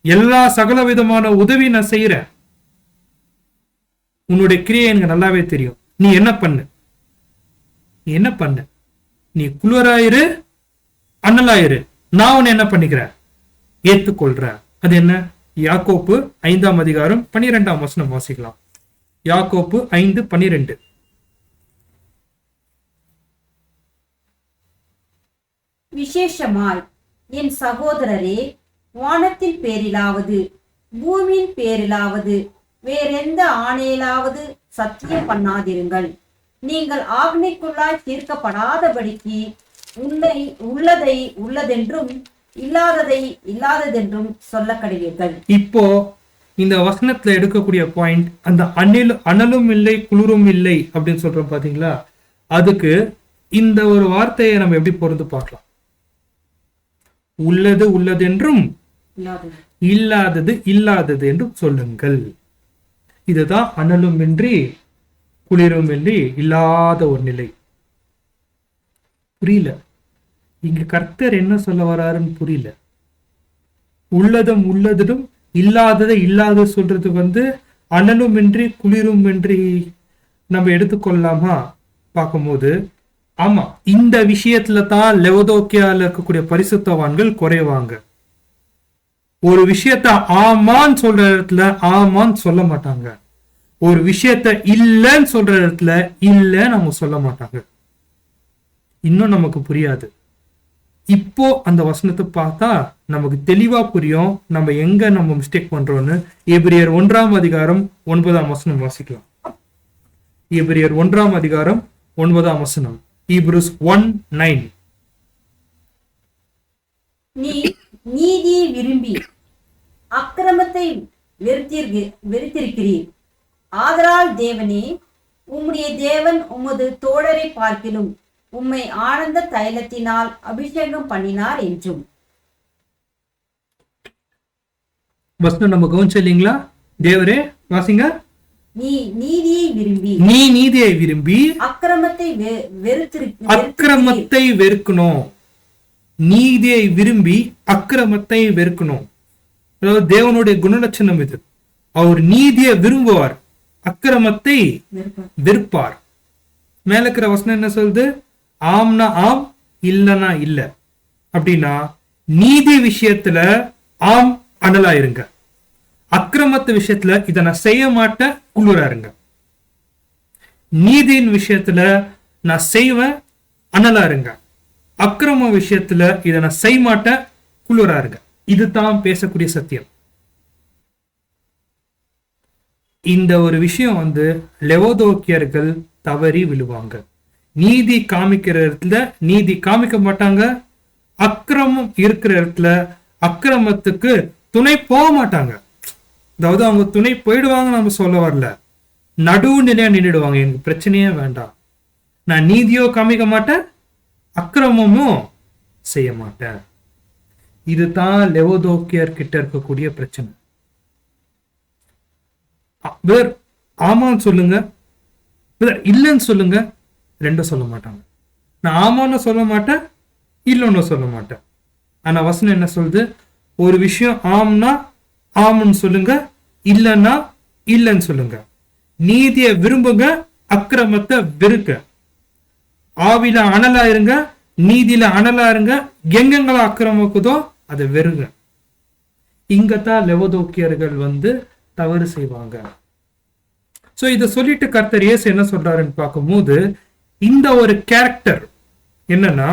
எல்லா சகல விதமான உதவி நான் செய்யறேன், உன்னுடைய கிரியை எனக்கு நல்லாவே தெரியும். நீ என்ன பண்ணு, நீ குளிராயிரு, அண்ணலாயிரு, நான் உன்னை என்ன பண்ணிக்கிறேன், ஏத்துக்கொள்றேன். அது என்ன? யாக்கோப்பு 5ஆம் அதிகாரம் 12ஆம் வசனம் வாசிக்கலாம். யாக்கோப்பு 5:12. விசேஷமாய் என் சகோதரரே, வானத்தின் பேரிலாவது பூமியின் பேரிலாவது வேறெந்த ஆணையிலாவது சத்தியம் பண்ணாதிருங்கள். நீங்கள் ஆக்னைக்குள்ளாய் தீர்க்கப்படாதபடிக்கு உள்ளதை உள்ளதென்றும் இல்லாததை இல்லாததென்றும் சொல்ல கடவீர்கள். இப்போ இந்த வசனத்துல எடுக்கக்கூடிய பாயிண்ட், அந்த அனலும் இல்லை குளிரும் இல்லை அப்படின்னு சொல்றோம் பாத்தீங்களா, அதுக்கு இந்த ஒரு வார்த்தையை நம்ம எப்படி பொருந்து பார்க்கலாம். உள்ளது உள்ளதென்றும் இல்லாதது இல்லாதது என்றும் சொல்லுங்கள். இதுதான் அனலும் இன்றி குளிரும் இன்றி இல்லாத ஒரு நிலை. புரியல இங்க கர்த்தர் என்ன சொல்ல வராருன்னு புரியல. உள்ளதும் உள்ளதும் இல்லாததை இல்லாத சொல்றது வந்து அனலும் இன்றி குளிரும் இன்றி நம்ம எடுத்துக்கொள்ளலாமா பார்க்கும்போது, ஆமா, இந்த விஷயத்துல தான் லெவதோக்கியால இருக்கக்கூடிய பரிசுத்தவான்கள் குறைவாங்க. ஒரு விஷயத்த ஆமான்னு சொல்ற இடத்துல ஆமான்னு சொல்ல மாட்டாங்க, ஒரு விஷயத்த இல்லைன்னு சொல்ற இடத்துல இல்லைன்னு அவங்க சொல்ல மாட்டாங்க. இன்னும் நமக்கு புரியாது. இப்போ அந்த வசனத்தை பார்த்தா நமக்கு தெளிவா புரியும் நம்ம எங்க நம்ம மிஸ்டேக் பண்றோம்னு. எபிரியர் 1ஆம் அதிகாரம் 9ஆம் வசனம் வாசிக்கலாம். எபிரியர் 1ஆம் அதிகாரம் 9ஆம் வசனம். Hebrews 1:9. நீ நீதியை விரும்பி அக்கிரமத்தை வெறுத்திருக்கிறீர். ஆதலால் தேவனே, உம்முடைய தேவன் உமது தோழரை பார்க்கிலும் உம்மை ஆனந்த தைலத்தினால் அபிஷேகம் பண்ணினார் என்றும். வசனம் நம்ம கவனிச்சு இல்லைங்களா? தேவரே வாசிங்க. நீ நீதியை விரும்பி அக்கிரமத்தை வெறுக்கணும். நீதியை விரும்பி அக்கிரமத்தை வெறுக்கணும். அதாவது தேவனுடைய குணலட்சணம் இது. அவர் நீதியை விரும்புவார், அக்கிரமத்தை வெறுப்பார். மேல இருக்கிற வசனம் என்ன சொல்லுது? ஆம்னா ஆம், இல்லனா இல்ல. அப்படின்னா நீதி விஷயத்துல ஆம் அனலா இருங்க, அக்கிரமத்து விஷயத்துல இதை நான் செய்ய மாட்டேன் குளிரா இருங்க. நீதியின் விஷயத்துல நான் செய்வேன் அனலா இருங்க, அக்கிரம விஷயத்துல இதை நான் செய்ய மாட்டேன் குளிரா இருங்க. இதுதான் பேசக்கூடிய சத்தியம். இந்த ஒரு விஷயம் வந்து லெவோதோக்கியர்கள் தவறி விழுவாங்க. நீதி காமிக்கிற இடத்துல நீதி காமிக்க மாட்டாங்க, அக்கிரமம் இருக்கிற இடத்துல அக்கிரமத்துக்கு துணை போக மாட்டாங்க. அதாவது அவங்க துணை போயிடுவாங்க நம்ம சொல்ல வரல, நடுவு நிலையா நின்றுடுவாங்க. எனக்கு பிரச்சனையே வேண்டாம், நான் நீதியோ காமிக்க மாட்டேன், அக்கிரமமும் செய்ய மாட்டேன். இதுதான் லெவோதோக்கியர் கிட்ட இருக்கக்கூடிய பிரச்சனை. ஆமான்னு சொல்லுங்க, இல்லைன்னு சொல்லுங்க, ரெண்டும் சொல்ல மாட்டாங்க. நான் ஆமான்னு சொல்ல மாட்டேன், இல்லைன்னு சொல்ல மாட்டேன். ஆனா வசனம் என்ன சொல்லுது? ஒரு விஷயம் ஆம்னா ஆம்னு சொல்லுங்க, இல்லைன்னா இல்லைன்னு சொல்லுங்க. நீதியை விரும்புங்க, அக்கிரமத்தை வெறுக்க. ஆவில அனலா இருங்க, நீதியில அனலா இருங்க. எங்கெங்களா அக்கிரமிக்குதோ அதை வெறுங்க. இங்கத்தான் லெவோதோக்கியர்கள் வந்து தவறு செய்வாங்க. சோ இதை சொல்லிட்டு கர்த்தர் இயேசு என்ன சொல்றாருன்னு பார்க்கும்போது, இந்த ஒரு கேரக்டர் என்னன்னா,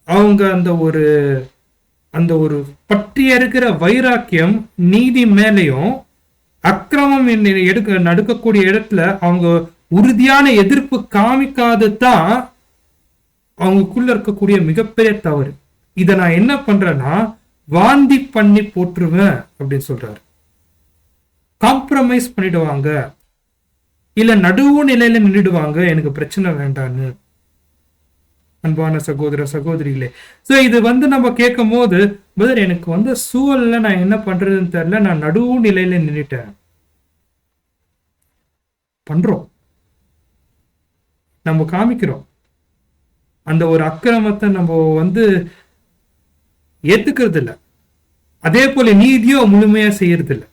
அவங்க அந்த ஒரு பற்றி இருக்கிற வைராக்கியம் நீதி மேலையும் அக்கிரமம் நடக்கக்கூடிய இடத்துல அவங்க உறுதியான எதிர்ப்பு காமிக்காததான் அவங்களுக்குள்ள இருக்கக்கூடிய மிகப்பெரிய தவறு. இதை நான் என்ன பண்றேன்னா வாந்தி பண்ணி போட்டுருவேன் அப்படின்னு சொல்றாரு. காம்ப்ரமைஸ் பண்ணிடுவாங்க, இல்ல நடுவு நிலையில நின்றுடுவாங்க, எனக்கு பிரச்சனை வேண்டான்னு. அன்பான சகோதர சகோதரிகளே, சோ இது நம்ம கேட்கும் போது பிரதர் எனக்கு சூழல்ல நான் என்ன பண்றதுன்னு தெரியல, நான் நடுவு நிலையில நின்றுட்டேன் பண்றோம். நம்ம காமிக்கிறோம் அந்த ஒரு அக்கிரமத்தை நம்ம ஏத்துக்கிறது இல்லை. அதே போல நீதியோ முழுமையா செய்யறது இல்லை.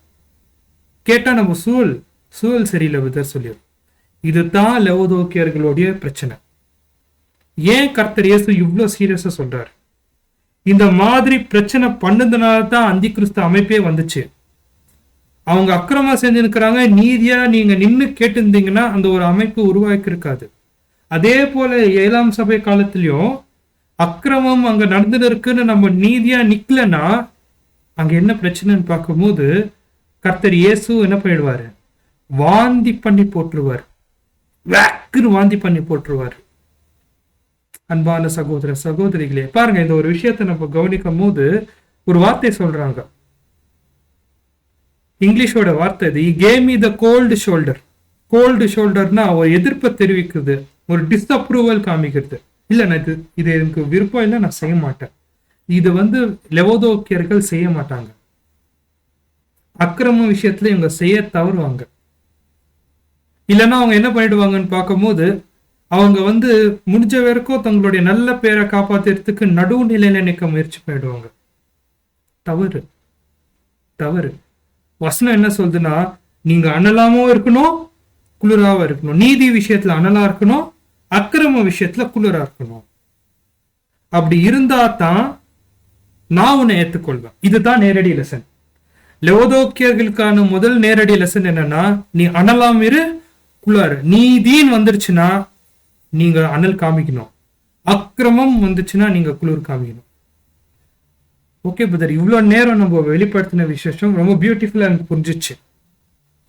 கேட்டா நம்ம சூழல் சரியில்லை விதர் சொல்லிடும். இதுதான் லவோதோக்கியர்களுடைய பிரச்சனை. ஏன் கர்த்தர் இயேசு இவ்வளவு சீரியஸா சொல்றாரு? இந்த மாதிரி பிரச்சனை பண்ணதுனால தான் அந்தி கிறிஸ்து அமைப்பே வந்துச்சு. அவங்க அக்கிரமா செஞ்சு இருக்கிறாங்க, நீதியா நீங்க நின்னு கேட்டு இருந்தீங்கன்னா அந்த ஒரு அமைப்பு உருவாக்கி இருக்காது. அதே போல 7ஆம் சபை காலத்திலயும் அக்கிரமம் அங்க நடந்துட்டு இருக்குன்னு நம்ம நீதியா நிக்கலன்னா அங்க என்ன பிரச்சனைன்னு பார்க்கும்போது கர்த்தர் இயேசு என்ன பண்ணிடுவாரு? வாந்தி பண்ணி போட்டுருவார். வாந்தி பண்ணி போட்டுருவார். அன்பான சகோதர சகோதரிகளே, பாருங்க, இந்த ஒரு விஷயத்தை நம்ம கவனிக்கும் போது ஒரு வார்த்தை சொல்றாங்க. இங்கிலீஷோட வார்த்தை இது. Came me the cold shoulder. Cold ஷோல்டர்னா ஒரு எதிர்ப்பை தெரிவிக்கிறது, ஒரு டிஸ்அப்ரூவல் காமிக்கிறது. இல்ல நான் இது எனக்கு விருப்பம் இல்லை, நான் செய்ய மாட்டேன். இது லவோதோக்கியர்கள் செய்ய மாட்டாங்க. அக்கிரம விஷயத்துல இவங்க செய்ய தவறுவாங்க. இல்லைன்னா அவங்க என்ன பண்ணிடுவாங்கன்னு பார்க்கும்போது அவங்க முடிஞ்ச வரைக்கும் தங்களுடைய நல்ல பேரை காப்பாத்துறதுக்கு நடுவுநிலையில நிற்க முயற்சி பண்ணிடுவாங்க. தவறு தவறு. வசனம் என்ன சொல்லுதுன்னா, நீங்க அனலாவும் இருக்கணும், குளிராவும் இருக்கணும். நீதி விஷயத்துல அனலா இருக்கணும், அக்கிரம விஷயத்துல குளிரா இருக்கணும். அப்படி இருந்தா தான் நான் உன்னை ஏற்றுக்கொள்வேன். இதுதான் நேரடி லெசன். லவோதோக்கியர்களுக்கான முதல் நேரடி லெசன் என்னன்னா, நீ அனலாம் இரு, குளிர். நீதின்னு வந்துருச்சுன்னா நீங்க அனல் காமிக்கணும், அக்கிரமம் வந்துச்சுன்னா நீங்க குளிர் காமிக்கணும். ஓகே பிரதர், இவ்வளவு நேரம் நம்ம வெளிப்படுத்தின விசேஷம் ரொம்ப பியூட்டிஃபுல்லா எனக்கு புரிஞ்சிச்சு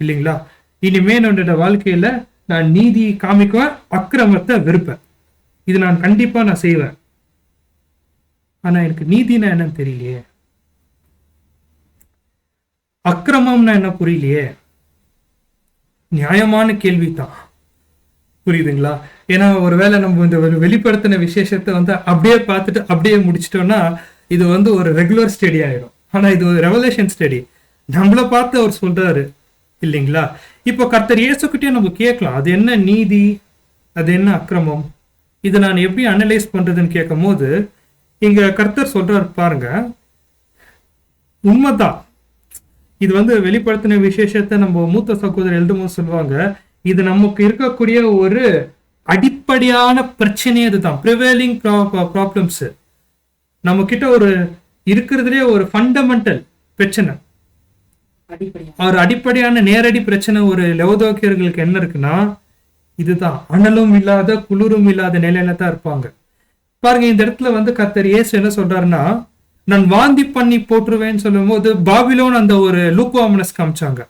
இல்லைங்களா? இனிமே என்னோட வாழ்க்கையில நான் நீதி காமிக்குவேன், அக்கிரமத்தை வெறுப்பேன். இது நான் கண்டிப்பா நான் செய்வேன். ஆனா எனக்கு நீதினா என்னன்னு தெரியலையே, அக்கிரமம்னா என்ன புரியலையே. நியாயமான கேள்விதான், புரியுதுங்களா? ஏன்னா ஒருவேளை நம்ம இந்த வெளிப்படுத்தின விசேஷத்தை அப்படியே பார்த்துட்டு அப்படியே முடிச்சிட்டோம்னா இது ஒரு ரெகுலர் ஸ்டடி ஆயிடும். ஆனா இது ஒரு ரெவலேஷன் ஸ்டடி. நம்மள பார்த்து அவர் சொல்றாரு இல்லைங்களா? இப்போ கர்த்தர் இயேசுக்கிட்டே நம்ம கேட்கலாம், அது என்ன நீதி, அது என்ன அக்கிரமம், இதை நான் எப்படி அனலைஸ் பண்றதுன்னு கேட்கும் போது இங்க கர்த்தர் சொல்றாரு பாருங்க, உண்மைதான். இது வெளிப்படுத்தின விசேஷத்தை நம்ம மூத்த சகோதரர் எழுதும்போது சொல்லுவாங்க, இது நமக்கு இருக்கக்கூடிய ஒரு அடிப்படையான பிரச்சனையே இதுதான். ப்ரிவேலிங் ப்ராப்ளம்ஸ் நம்ம கிட்ட ஒரு இருக்கிறதுலே ஒரு ஃபண்டமெண்டல் பிரச்சனை, ஒரு அடிப்படையான நேரடி பிரச்சனை ஒரு லவோதோக்கியர்களுக்கு என்ன இருக்குன்னா இதுதான். அனலும் இல்லாத குளிரும் இல்லாத நிலையில தான் இருப்பாங்க. பாருங்க, இந்த இடத்துல கர்த்தர் இயேசு என்ன சொல்றாருன்னா, நான் வாந்தி பண்ணி போட்டுருவேன்னு சொல்லும் போது பாபிலோன் அந்த ஒரு லூக்வாமனஸ் காமிச்சாங்க.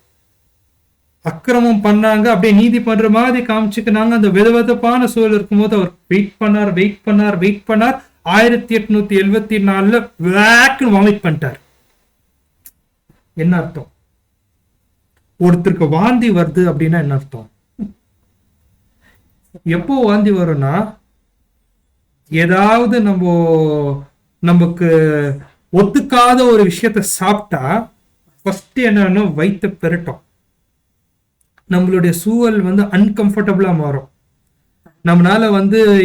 அக்கிரமம் பண்ணாங்க, அப்படியே நீதி பண்ற மாதிரி காமிச்சுக்கினாங்க. அந்த விதவிதப்பான சூழல் இருக்கும்போது அவர் வெயிட் பண்ணார். 1874 வேக்குன்னு வாமிட் பண்ணிட்டார். என்ன அர்த்தம்? ஒருத்தருக்கு வாந்தி வருது அப்படின்னா என்ன அர்த்தம்? எப்போ வாந்தி வரும்னா, ஏதாவது நமக்கு ஒத்துக்காத ஒரு விஷயத்த சாப்பிட்டா ஃபர்ஸ்ட் என்னன்னா வயிற்று பெருட்டும். நம்மளுடைய சூழல் அன்கம்ஃபர்டபுளா மாறும். நம்மளால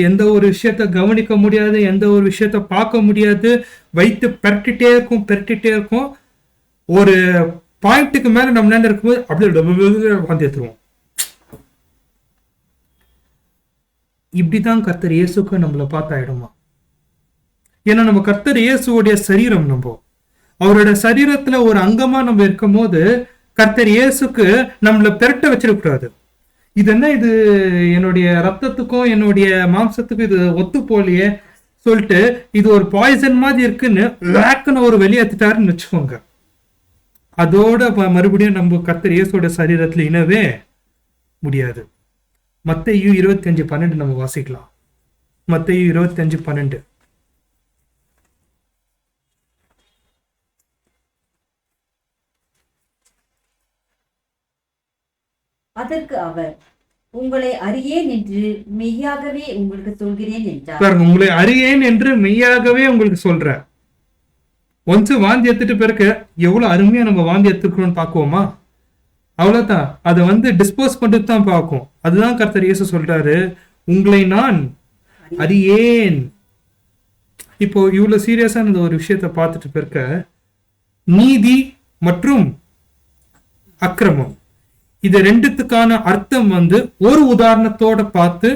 எந்த ஒரு விஷயத்த கவனிக்க முடியாது, எந்த ஒரு விஷயத்த பார்க்க முடியாது. வயிற்று பெரட்டிட்டே இருக்கும். ஒரு பாயிண்ட்டுக்கு மேல நம்ம நேரம் இருக்கும்போது அப்படியே வாந்தி எடுத்துருவோம். இப்படிதான் கர்த்தர் இயேசுக்கு நம்மளை பார்த்தாயிடுமா? ஏன்னா நம்ம கர்த்தர் இயேசுடைய சரீரம், நம்ம அவரோட சரீரத்துல ஒரு அங்கமா நம்ம இருக்கும் போது கர்த்தர் இயேசுக்கு நம்மள பெரட்ட வச்சிடக்கூடாது. இது என்ன, இது என்னுடைய ரத்தத்துக்கும் என்னுடைய மாம்சத்துக்கும் இது ஒத்து போலியே சொல்லிட்டு இது ஒரு பாய்சன் மாதிரி இருக்குன்னு வேக்குன்னு ஒரு வெளியேற்றிட்டாருன்னு வச்சுக்கோங்க. அதோட மறுபடியும் நம்ம கர்த்தர் இயேசுடைய சரீரத்துல இனவே முடியாது. மத்தேயு 25:12 நம்ம வாசிக்கலாம். மத்தேயு 25:12. அதற்கு அவர், உங்களை அறியேன் என்று மெய்யாகவே உங்களுக்கு சொல்கிறேன் என்றார். பாருங்க, உங்களை அறியேன் என்று மெய்யாகவே உங்களுக்கு சொல்றேன். ஒன்ஸ் வாந்தி எடுத்துட்டு பிறகு எவ்வளவு அருமையா நம்ம வாந்தி எடுத்துக்கணும்னு பார்க்குவோமா? அவ்வளவுதான். அதை டிஸ்போஸ் பண்ணிட்டு தான் பார்க்கும். அதுதான் கர்த்தர் இயேசு சொல்றாரு, உங்களை நான் அறியேன். இப்போ இவ்வளவு சீரியஸான ஒரு விஷயத்த பார்த்துட்டு பிறக்க நீதி மற்றும் அக்கிரமம் இது ரெண்டுத்துக்கான அர்த்தம் ஒரு உதாரணத்தோட பார்த்து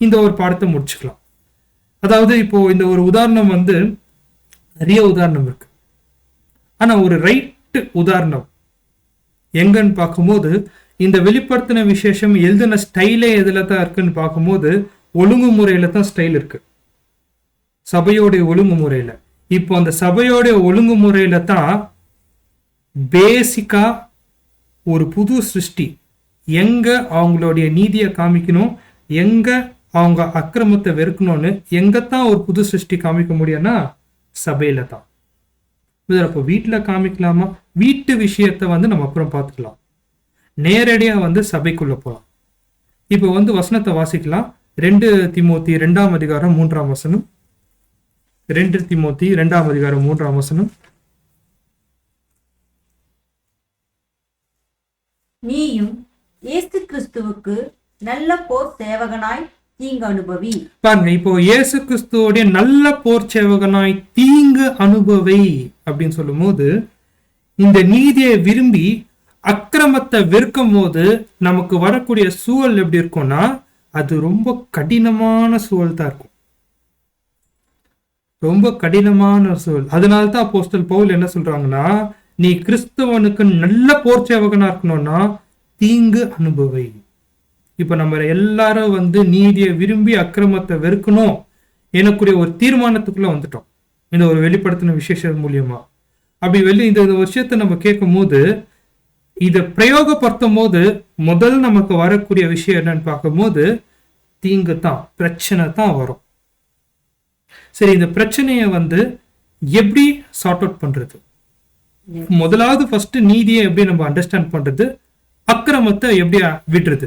இந்த ஒரு பாடத்தை முடிச்சுக்கலாம். அதாவது இப்போ இந்த ஒரு உதாரணம் நிறைய உதாரணம் இருக்கு. ஆனா ஒரு ரைட் உதாரணம் எங்கன்னு பார்க்கும்போது இந்த வெளிப்படுத்தின விசேஷம் எழுதின ஸ்டைலே எதுல தான் இருக்குன்னு பார்க்கும்போது ஒழுங்குமுறையில தான் ஸ்டைல் இருக்கு. சபையோடைய ஒழுங்குமுறையில. இப்போ அந்த சபையோடைய ஒழுங்குமுறையில தான் பேசிக்கா ஒரு புது சிருஷ்டி எங்க அவங்களுடைய நீதியை காமிக்கணும், எங்க அவங்க அக்கிரமத்தை வெறுக்கணும்னு எங்கத்தான் ஒரு புது சிருஷ்டி காமிக்க முடியும்னா சபையில தான். அப்போ வீட்டுல காமிக்கலாமா? வீட்டு விஷயத்த நம்ம அப்புறம் பார்த்துக்கலாம். நேரடியா சபைக்குள்ள போலாம். இப்போ வசனத்தை வாசிக்கலாம். 2 தீமோத்தி 2ஆம் அதிகாரம் 3ஆம் வசனம். 2 தீமோத்தி 2ஆம் அதிகாரம் 3ஆம் வசனம். நீயும் இயேசு கிறிஸ்துவுக்கு நல்ல போர் சேவகனாய் தீங்கு அனுபவி. பாருங்க, இப்போ இயேசு கிறிஸ்துவோடைய நல்ல போர் சேவகனாய் தீங்கு அனுபவி அப்படின்னு சொல்லும் போது இந்த நீதியை விரும்பி அக்கிரமத்தை வெறுக்கும் போது நமக்கு வரக்கூடிய சூழல் எப்படி இருக்கும்னா அது ரொம்ப கடினமான சூழல் தான் இருக்கும். ரொம்ப கடினமான சூழல். அதனால்தான் அப்போஸ்தலன் பவுல் என்ன சொல்றாங்கன்னா, நீ கிறிஸ்தவனுக்கு நல்ல போர் சேவகனா இருக்கணும்னா தீங்கு அனுபவி. இப்ப நம்ம எல்லாரும் நீதியை விரும்பி அக்கிரமத்தை வெறுக்கணும் எனக்குரிய ஒரு தீர்மானத்துக்குள்ள வந்துட்டோம் இந்த ஒரு வெளிப்படுத்தின விசேஷம் மூலியமா. அப்படி இந்த விஷயத்தை நம்ம கேட்கும் போது இதை பிரயோகப்படுத்தும் போது முதல் நமக்கு வரக்கூடிய விஷயம் என்னன்னு பார்க்கும்போது தீங்கு தான், பிரச்சனை தான் வரும். சரி, இந்த பிரச்சனையை எப்படி சார்ட் அவுட் பண்றது? முதலாவது ஃபர்ஸ்ட் நீதியை எப்படி நம்ம அண்டர்ஸ்டாண்ட் பண்றது, அக்கிரமத்தை எப்படி விடுறது,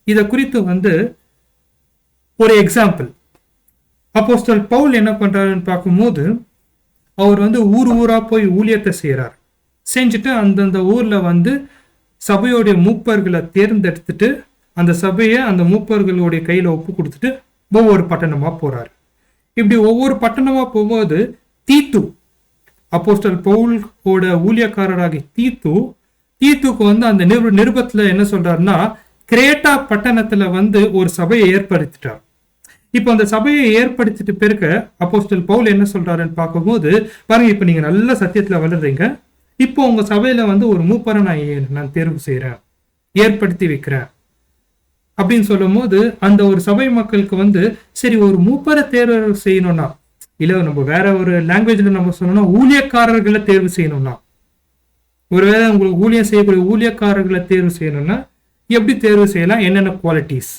இத குறித்து ஒரு எக்ஸாம்பிள். அப்போஸ்தலன் பவுல் என்ன பண்றாருன்னு பார்க்கும்போது அவர் ஊர் ஊரா போய் ஊழியத்தை செய்யறார். செஞ்சுட்டு அந்தந்த ஊர்ல சபையோடைய மூப்பர்களை தேர்ந்தெடுத்துட்டு அந்த சபையை அந்த மூப்பர்களுடைய கையில ஒப்பு கொடுத்துட்டு ஒவ்வொரு பட்டணமா போறாரு. இப்படி ஒவ்வொரு பட்டணமா போகும்போது தீத்து, அப்போஸ்தலன் பவுலோட ஊழியக்காரராகி தீத்துக்கு அந்த நிருபத்துல என்ன சொல்றாருன்னா, கிரேட்டா பட்டணத்துல ஒரு சபையை ஏற்படுத்திட்டார். இப்ப அந்த சபையை ஏற்படுத்திட்டு பிறகு அப்போஸ்தலன் பவுல் என்ன சொல்றாருன்னு பார்க்கும்போது, பாருங்க, இப்ப நீங்க நல்ல சத்தியத்துல வளர்றீங்க. இப்போ உங்க சபையில ஒரு மூப்பரை நான் தேர்வு செய்யறேன், ஏற்படுத்தி வைக்கிறேன் அப்படின்னு சொல்லும் போது அந்த ஒரு சபை மக்களுக்கு சரி, ஒரு மூப்பரை தேர்வு செய்யணும்னா, இல்ல நம்ம வேற ஒரு லாங்குவேஜ்ல நம்ம சொன்னோம்னா ஊழியக்காரர்களை தேர்வு செய்யணும்னா, ஒருவேளை உங்களுக்கு ஊழியம் செய்யக்கூடிய ஊழியக்காரர்களை தேர்வு செய்யணும்னா எப்படி தேர்வு செய்யலாம், என்னென்ன குவாலிட்டிஸ்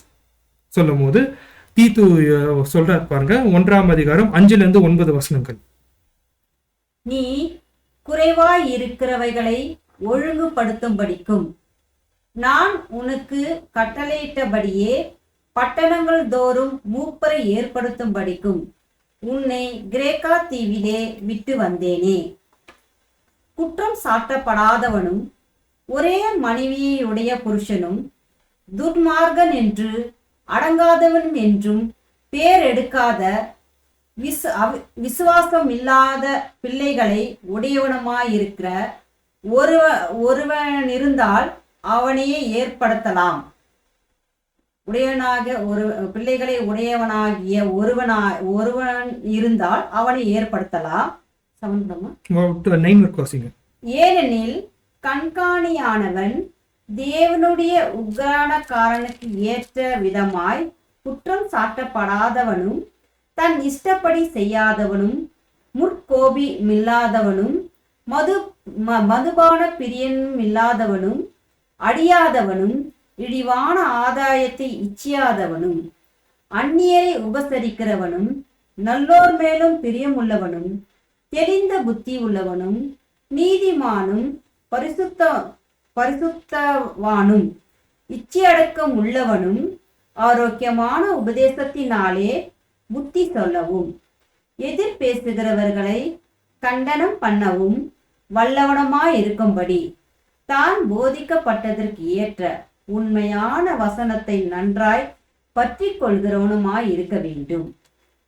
சொல்லும் போது தீத்து சொல்றாரு பாருங்க. 1ஆம் அதிகாரம் 5-9 வசனங்கள். நீ குறைவாய் இருக்கிறவைகளை ஒழுங்குபடுத்தும்படிக்கும் நான் உனக்கு கட்டளையிட்டபடியே பட்டணங்கள் தோறும் மூப்பரை ஏற்படுத்தும்படிக்கும் உன்னை கிரேக்கா தீவிலே விட்டு வந்தேனே. குற்றம் சாட்டப்படாதவனும் ஒரே மனைவியுடைய புருஷனும் துர்மார்கன் என்று அடங்காதவன் என்றும் பேர் எடுக்காத விசுவாசம் இல்லாத பிள்ளைகளை உடையவனுமாயிருக்கிற ஒருவன் இருந்தால் அவனையே ஏற்படுத்தலாம். பிள்ளைகளை உடையவனாகிய ஒருவன் இருந்தால் அவனை ஏற்படுத்தலாம். ஏனெனில் கண்காணியானவன் தேவனுடைய உக்ரானக்காரனுக்கு ஏற்ற விதமாய் குற்றம் சாட்டப்படாதவனும் தன் இஷ்டப்படி செய்யாதவனும் முற்கோபி இல்லாதவனும் மதுபான பிரியனும் இல்லாதவனும் அடியாதவனும் இழிவான ஆதாயத்தை இச்சியாதவனும், அந்நியரை உபசரிக்கிறவனும், நல்லோர் மேலும் பிரியமுள்ளவனும், தெளிந்த புத்தி உள்ளவனும், நீதிமானும், பரிசுத்தவானும், இச்சையடக்கம் உள்ளவனும், ஆரோக்கியமான உபதேசத்தினாலே புத்தி சொல்லவும், எதிர் பேசுகிறவர்களை கண்டனம் பண்ணவும் வல்லவனமாயிருக்கும்படி தான் போதிக்கப்பட்டதற்கு ஏற்ற உண்மையான வசனத்தை நன்றாய் பற்றி கொள்கிறவனுமாய் இருக்க வேண்டும்.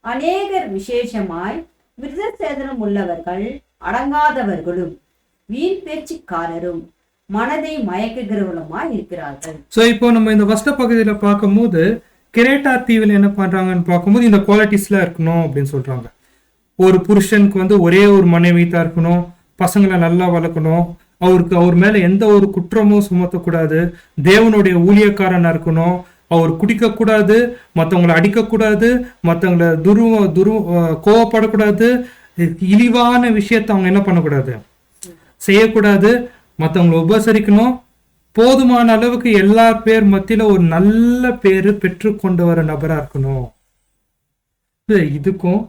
அநேகர் விசேஷமாய் விருதசேதனம் உள்ளவர்கள், அடங்காதவர்களும், வீண் பேச்சுக்காரரும், மனதை மயக்குகிறவளுமாய் இருக்கிறார்கள். சோ இப்போ நம்ம இந்த வஸ்த பகுதியில பார்க்கும்போது கிரேட்டா தீவில் என்ன பண்றாங்கன்னு பார்க்கும்போது இந்த குவாலிட்டிஸ்லாம் இருக்கணும் அப்படின்னு சொல்றாங்க. ஒரு புருஷனுக்கு ஒரே ஒரு மனைவி தான் இருக்கணும், பசங்களை நல்லா வளர்க்கணும், அவர் மேல எந்த ஒரு குற்றமும் சுமத்தக்கூடாது, தேவனுடைய ஊழியக்காரனா இருக்கணும், அவர் குடிக்க கூடாது, மற்றவங்களை அடிக்கக்கூடாது, மற்றவங்களை கோவப்படக்கூடாது, இழிவான விஷயத்த அவங்க என்ன பண்ணக்கூடாது, செய்யக்கூடாது, மற்றவங்களை உபசரிக்கணும், போதுமான அளவுக்கு எல்லா பேர் மத்தியில ஒரு நல்ல பேரு பெற்று கொண்டு வர நபரா இருக்கணும். இதுக்கும்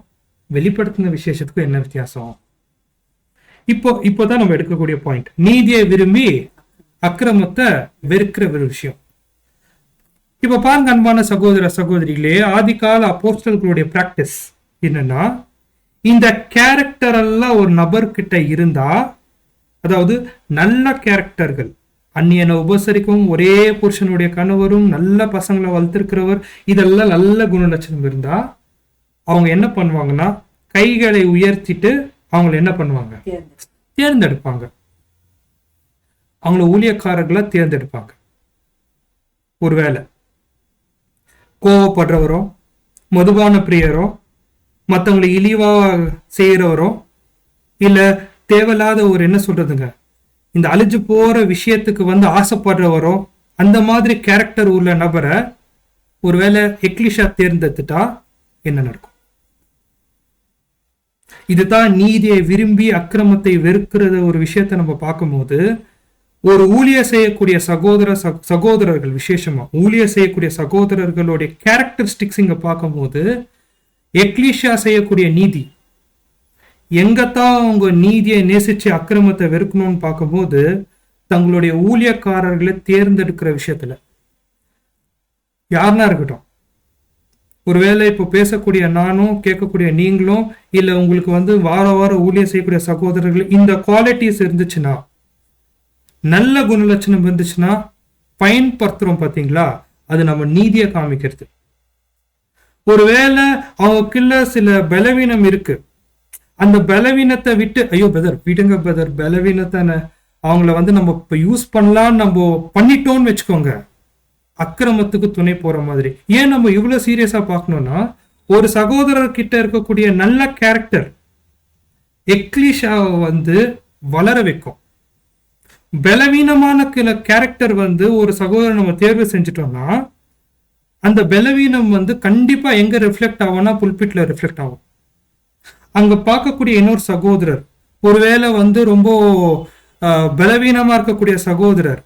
வெளிப்படுத்தின விசேஷத்துக்கும் என்ன வித்தியாசம்? இப்போதான் நம்ம எடுக்கக்கூடிய பாயிண்ட், நீதியை விரும்பி அக்கிரமத்தை வெறுக்கிற ஒரு விஷயம். இப்ப பாருங்க அன்பான சகோதர சகோதரிகளே, ஆதிகால அப்போஸ்தலர்களுடைய பிராக்டிஸ் என்னன்னா, இந்த கேரக்டர் எல்லாம் ஒரு நபர்கிட்ட இருந்தா, அதாவது நல்ல கேரக்டர்கள், அந்நியனை உபசரிக்கவும், ஒரே புருஷனுடைய கணவரும், நல்ல பசங்களை வளர்த்திருக்கிறவர், இதெல்லாம் நல்ல குணலட்சணம் இருந்தா அவங்க என்ன பண்ணுவாங்கன்னா, கைகளை உயர்த்திட்டு அவங்களை என்ன பண்ணுவாங்க, தேர்ந்தெடுப்பாங்க. அவங்கள ஊழியக்காரர்களா தேர்ந்தெடுப்பாங்க. ஒருவேளை கோவப்படுறவரோ, மதுபான பிரியரோ, மற்றவங்களை இழிவா செய்யறவரோ, இல்ல தேவையில்லாத ஒரு என்ன சொல்றதுங்க, இந்த அழிஞ்சு போற விஷயத்துக்கு ஆசைப்படுறவரோ, அந்த மாதிரி கேரக்டர் உள்ள நபரை ஒருவேளை எக்லிஷா தேர்ந்தெடுத்துட்டா என்ன நடக்கும்? இதுதான் நீதியை விரும்பி அக்கிரமத்தை வெறுக்கிறது. ஒரு விஷயத்தை நம்ம பார்க்கும்போது, ஒரு ஊழிய செய்யக்கூடிய சகோதரர்கள், விசேஷமா ஊழிய செய்யக்கூடிய சகோதரர்களுடைய கேரக்டரிஸ்டிக்ஸ் இங்க பார்க்கும்போது, எக்லிஷா செய்யக்கூடிய நீதி, எங்கத்தான் அவங்க நீதியை நேசிச்சு அக்கிரமத்தை வெறுக்கணும்னு பார்க்கும்போது, தங்களுடைய ஊழியக்காரர்களை தேர்ந்தெடுக்கிற விஷயத்துல யாருன்னா இருக்கட்டும், ஒருவேளை இப்போ பேசக்கூடிய நானும், கேட்கக்கூடிய நீங்களும், இல்ல உங்களுக்கு வார வாரம் ஊழியம் செய்யக்கூடிய சகோதரர்கள், இந்த குவாலிட்டிஸ் இருந்துச்சுன்னா, நல்ல குணலட்சணம் இருந்துச்சுன்னா பயன்படுத்துறோம். பாத்தீங்களா, அது நம்ம நீதியை காமிக்கிறது. ஒருவேளை அவங்களுக்குள்ள சில பலவீனம் இருக்கு, அந்த பலவீனத்தை விட்டு, ஐயோ பிரதர் விடுங்க பிரதர், பலவீனத்தை அவங்கள நம்ம இப்ப யூஸ் பண்ணலாம்னு நம்ம பண்ணிட்டோம்னு வச்சுக்கோங்க, அக்கிரமத்துக்கு துணை போற மாதிரி. ஏன் நம்ம இவ்வளவு சீரியஸா பார்க்கணும்னா, ஒரு சகோதரர் கிட்ட இருக்கக்கூடிய நல்ல கேரக்டர் எக்லிஷாவை வளர வைக்கும். பலவீனமான சில கேரக்டர் ஒரு சகோதரர் நம்ம தேர்வு செஞ்சிட்டோம்னா, அந்த பலவீனம் கண்டிப்பா எங்க ரிஃப்ளெக்ட் ஆகும்னா புல்பிட்ல ரிஃப்ளெக்ட் ஆகும். அங்க பார்க்கக்கூடிய இன்னொரு சகோதரர், ஒருவேளை ரொம்ப பலவீனமா இருக்கக்கூடிய சகோதரர்,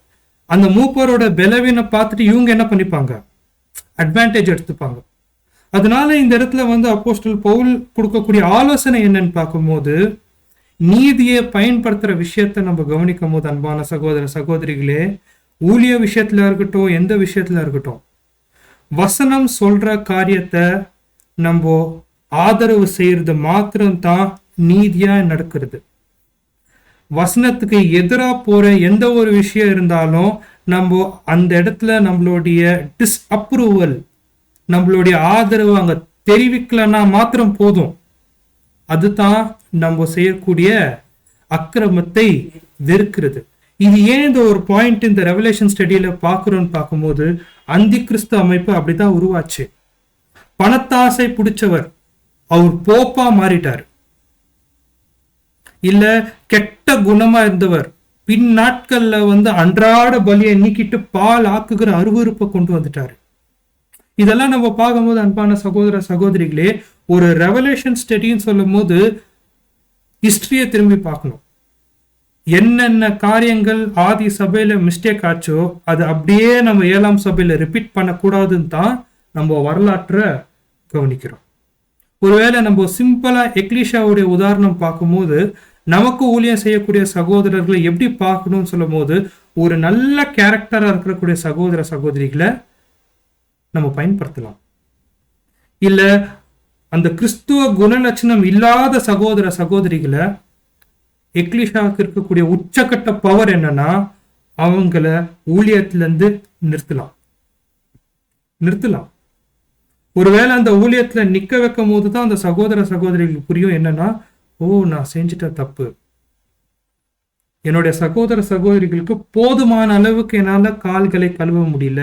அந்த மூப்பரோட பலவீனம் பார்த்துட்டு இவங்க என்ன பண்ணிப்பாங்க, அட்வான்டேஜ் எடுத்துப்பாங்க. அதனால இந்த இடத்துல அப்போஸ்தலர் பவுல் கொடுக்கக்கூடிய ஆலோசனை என்னன்னு பார்க்கும்போது, நீதியை பயன்படுத்துற விஷயத்த நம்ம கவனிக்கும் போது, அன்பான சகோதர சகோதரிகளே, ஊழிய விஷயத்துல இருக்கட்டும், எந்த விஷயத்துல இருக்கட்டும், வசனம் சொல்ற காரியத்தை நம்ம ஆதரவு செய்யறது மாத்திரம்தான் நீதியா நடக்கிறது. வசனத்துக்கு எதிரா போற எந்த ஒரு விஷயம் இருந்தாலும் நம்ம அந்த இடத்துல நம்மளுடைய டிஸ்அப்ரூவல், நம்மளுடைய ஆதரவு அங்க தெரிவிக்கலன்னா மாத்திரம் போதும். அதுதான் நம்ம செய்யக்கூடிய அக்கிரமத்தை வெறுக்கிறது. இது ஏன் இந்த ஒரு பாயிண்ட் இந்த ரெவலேஷன் ஸ்டடியில பாக்குறோம்னு பார்க்கும்போது, அந்தி கிறிஸ்து அமைப்பு அப்படித்தான் உருவாச்சு. பணத்தாசை பிடிச்சவர் அவர் போப்பா மாறிட்டார். இல்ல கெட்ட குணமா இருந்தவர் பின் நாட்கள்ல அன்றாட பலியை நீக்கிட்டு பால் ஆக்குகிற அருவருப்பை கொண்டு வந்துட்டாரு. இதெல்லாம் நம்ம பார்க்கும்போது, அன்பான சகோதர சகோதரிகளே, ஒரு ரெவலேஷன் ஸ்டடின்னு சொல்லும் போது ஹிஸ்டரியை திரும்பி பார்க்கணும். என்னென்ன காரியங்கள் ஆதி சபையில மிஸ்டேக் ஆச்சோ அது அப்படியே நம்ம 7ஆம் சபையில ரிப்பீட் பண்ணக்கூடாதுன்னு தான் நம்ம வரலாற்றை கவனிக்கிறோம். ஒருவேளை நம்ம சிம்பிளா எக்லீஷாவுடைய உதாரணம் பார்க்கும்போது நமக்கு ஊழியம் செய்யக்கூடிய சகோதரர்களை எப்படி பார்க்கணும்னு சொல்லும் போது ஒரு நல்ல கேரக்டரா இருக்கக்கூடிய சகோதர சகோதரிகளை நம்ம பயன்படுத்தலாம். இல்ல அந்த கிறிஸ்துவ குணலட்சணம் இல்லாத சகோதர சகோதரிகளை எக்லீஷாவுக்கு இருக்கக்கூடிய உச்சக்கட்ட பவர் என்னன்னா அவங்கள ஊழியத்திலிருந்து நிறுத்தலாம். ஒருவேளை அந்த ஊழியத்துல நிக்க வைக்கும் போதுதான் அந்த சகோதர சகோதரிகளுக்கு புரியும் என்னன்னா, ஓ நான் செஞ்சுட்ட தப்பு. என்னுடைய சகோதர சகோதரிகளுக்கு போதுமான அளவுக்கு என்னால கால்களை கழுவ முடியல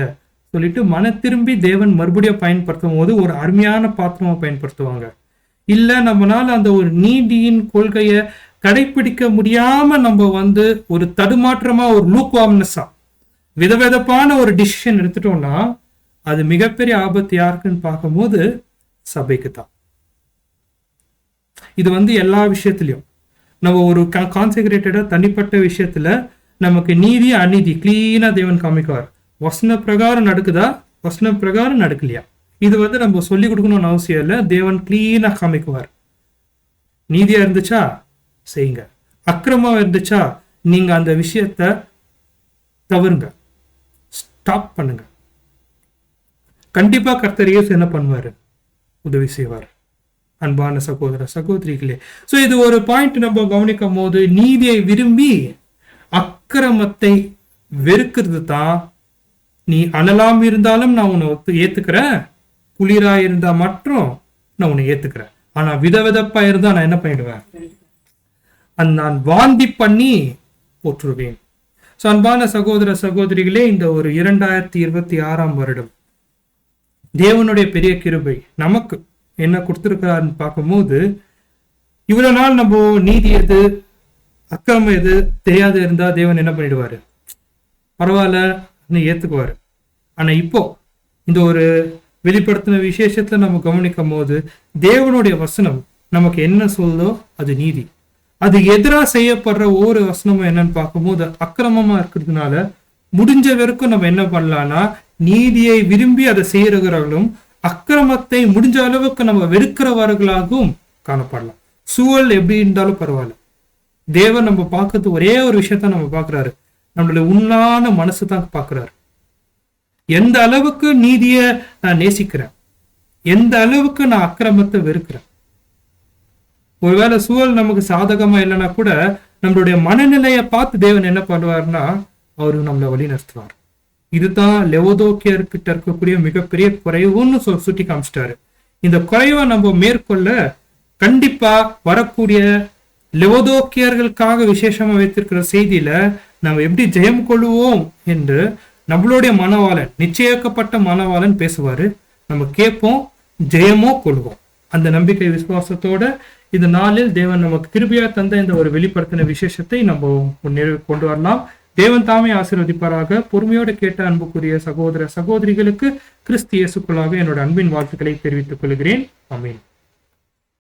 சொல்லிட்டு மன திரும்பி தேவன் மறுபடியும் பயன்படுத்தும் போது ஒரு அருமையான பாத்திரமா பயன்படுத்துவாங்க. இல்ல நம்மளால அந்த ஒரு நீதியின் கொள்கையை கடைபிடிக்க முடியாம நம்ம ஒரு தடுமாற்றமா ஒரு லூக்வார்ம்னஸா விதவிதப்பான ஒரு டிசிஷன் எடுத்துட்டோம்னா அது மிகப்பெரிய ஆபத்து யாருக்குன்னு பார்க்கும்போது சபைக்கு தான். இது எல்லா விஷயத்திலையும் நம்ம ஒரு கான்செக்ரேட்டடா தனிப்பட்ட விஷயத்துல நமக்கு நீதி அநீதி கிளீனா தேவன் காமிக்குவார். வசன பிரகாரம் நடக்குதா, வசன பிரகாரம் நடக்கலையா, இது நம்ம சொல்லி கொடுக்கணும்னு அவசியம் இல்லை. தேவன் கிளீனா காமிக்குவார். நீதியா இருந்துச்சா செய்யுங்க, அக்கிரமம் இருந்துச்சா நீங்க அந்த விஷயத்த தவறுங்க, ஸ்டாப் பண்ணுங்க. கண்டிப்பா கர்த்தர் இயேசு என்ன பண்ணுவாரு, உதவி செய்வார். அன்பான சகோதர சகோதரிகளே, சோ இது ஒரு பாயிண்ட் நம்ம கவனிக்கும் போது நீதியை விரும்பி அக்கிரமத்தை வெறுக்கிறது தான். நீ அனலாம் இருந்தாலும் நான் உன்னை ஏத்துக்கிறேன், குளிரா இருந்தா மட்டும் நான் உன்னை ஏத்துக்கிறேன். ஆனா விதவிதப்பா இருந்தா நான் என்ன பண்ணிடுவேன், நான் வாந்தி பண்ணி போற்றுவேன். சோ அன்பான சகோதர சகோதரிகளே, இந்த ஒரு 2026ஆம் வருடம் தேவனுடைய பெரிய கிருபை நமக்கு என்ன கொடுத்திருக்கிறாருன்னு பார்க்கும்போது, இவ்வளவு நாள் நம்ம நீதி எது அக்கிரமம் எது தெரியாத இருந்தா தேவன் என்ன பண்ணிடுவாரு, பரவாயில்ல ஏத்துக்குவாரு. ஆனா இப்போ இந்த ஒரு வெளிப்படுத்தின விசேஷத்துல நம்ம கவனிக்கும் போது தேவனுடைய வசனம் நமக்கு என்ன சொல்லுதோ அது நீதி. அது எதிராக செய்யப்படுற ஒவ்வொரு வசனமும் என்னன்னு பார்க்கும்போது அக்கிரமமா இருக்கிறதுனால முடிஞ்ச வரைக்கும் நம்ம என்ன பண்ணலாம்னா நீதியை விரும்பி அதை செய்யறவர்களும் அக்கிரமத்தை முடிஞ்ச அளவுக்கு நம்ம வெறுக்கிறவர்களாகவும் காணப்படலாம். சூழல் எப்படி இருந்தாலும் பரவாயில்ல, தேவன் நம்ம பார்க்கறது ஒரே ஒரு விஷயத்த நம்ம பார்க்கிறாரு, நம்மளுடைய உண்மையான மனசு தான் பார்க்கிறாரு. எந்த அளவுக்கு நீதியை நான் நேசிக்கிறேன், எந்த அளவுக்கு நான் அக்கிரமத்தை வெறுக்கிறேன். ஒருவேளை சூழல் நமக்கு சாதகமா இல்லைன்னா கூட நம்மளுடைய மனநிலையை பார்த்து தேவன் என்ன பண்ணுவார்னா அவரு நம்மளை வழி நடத்துவார். இதுதான் லெவோதோக்கியர்கிட்ட இருக்கக்கூடிய மிகப்பெரிய குறைவுன்னு சுட்டி காமிச்சிட்டாரு. இந்த குறைவை நம்ம மேற்கொள்ள கண்டிப்பா வரக்கூடிய லெவோதோக்கியர்களுக்காக விசேஷமா வைத்திருக்கிற செய்தியில நம்ம எப்படி ஜெயம் கொள்ளுவோம் என்று நம்மளுடைய மனவாளன், நிச்சயிக்கப்பட்ட மனவாளன் பேசுவாரு. நம்ம கேட்போம், ஜெயமோ கொள்வோம். அந்த நம்பிக்கை விசுவாசத்தோட இந்த நாளில் தேவன் நமக்கு கிருபையா தந்த இந்த ஒரு வெளிப்படுத்தின விசேஷத்தை நம்ம கொண்டு வரலாம். தேவன் தாமே ஆசீர்வதிப்பாராக. பொறுமையோடு கேட்ட அன்புக்குரிய சகோதர சகோதரிகளுக்கு கிறிஸ்து இயேசுக்குள்ளாக என்னோட அன்பின் வாழ்த்துக்களை தெரிவித்துக் கொள்கிறேன். ஆமென்.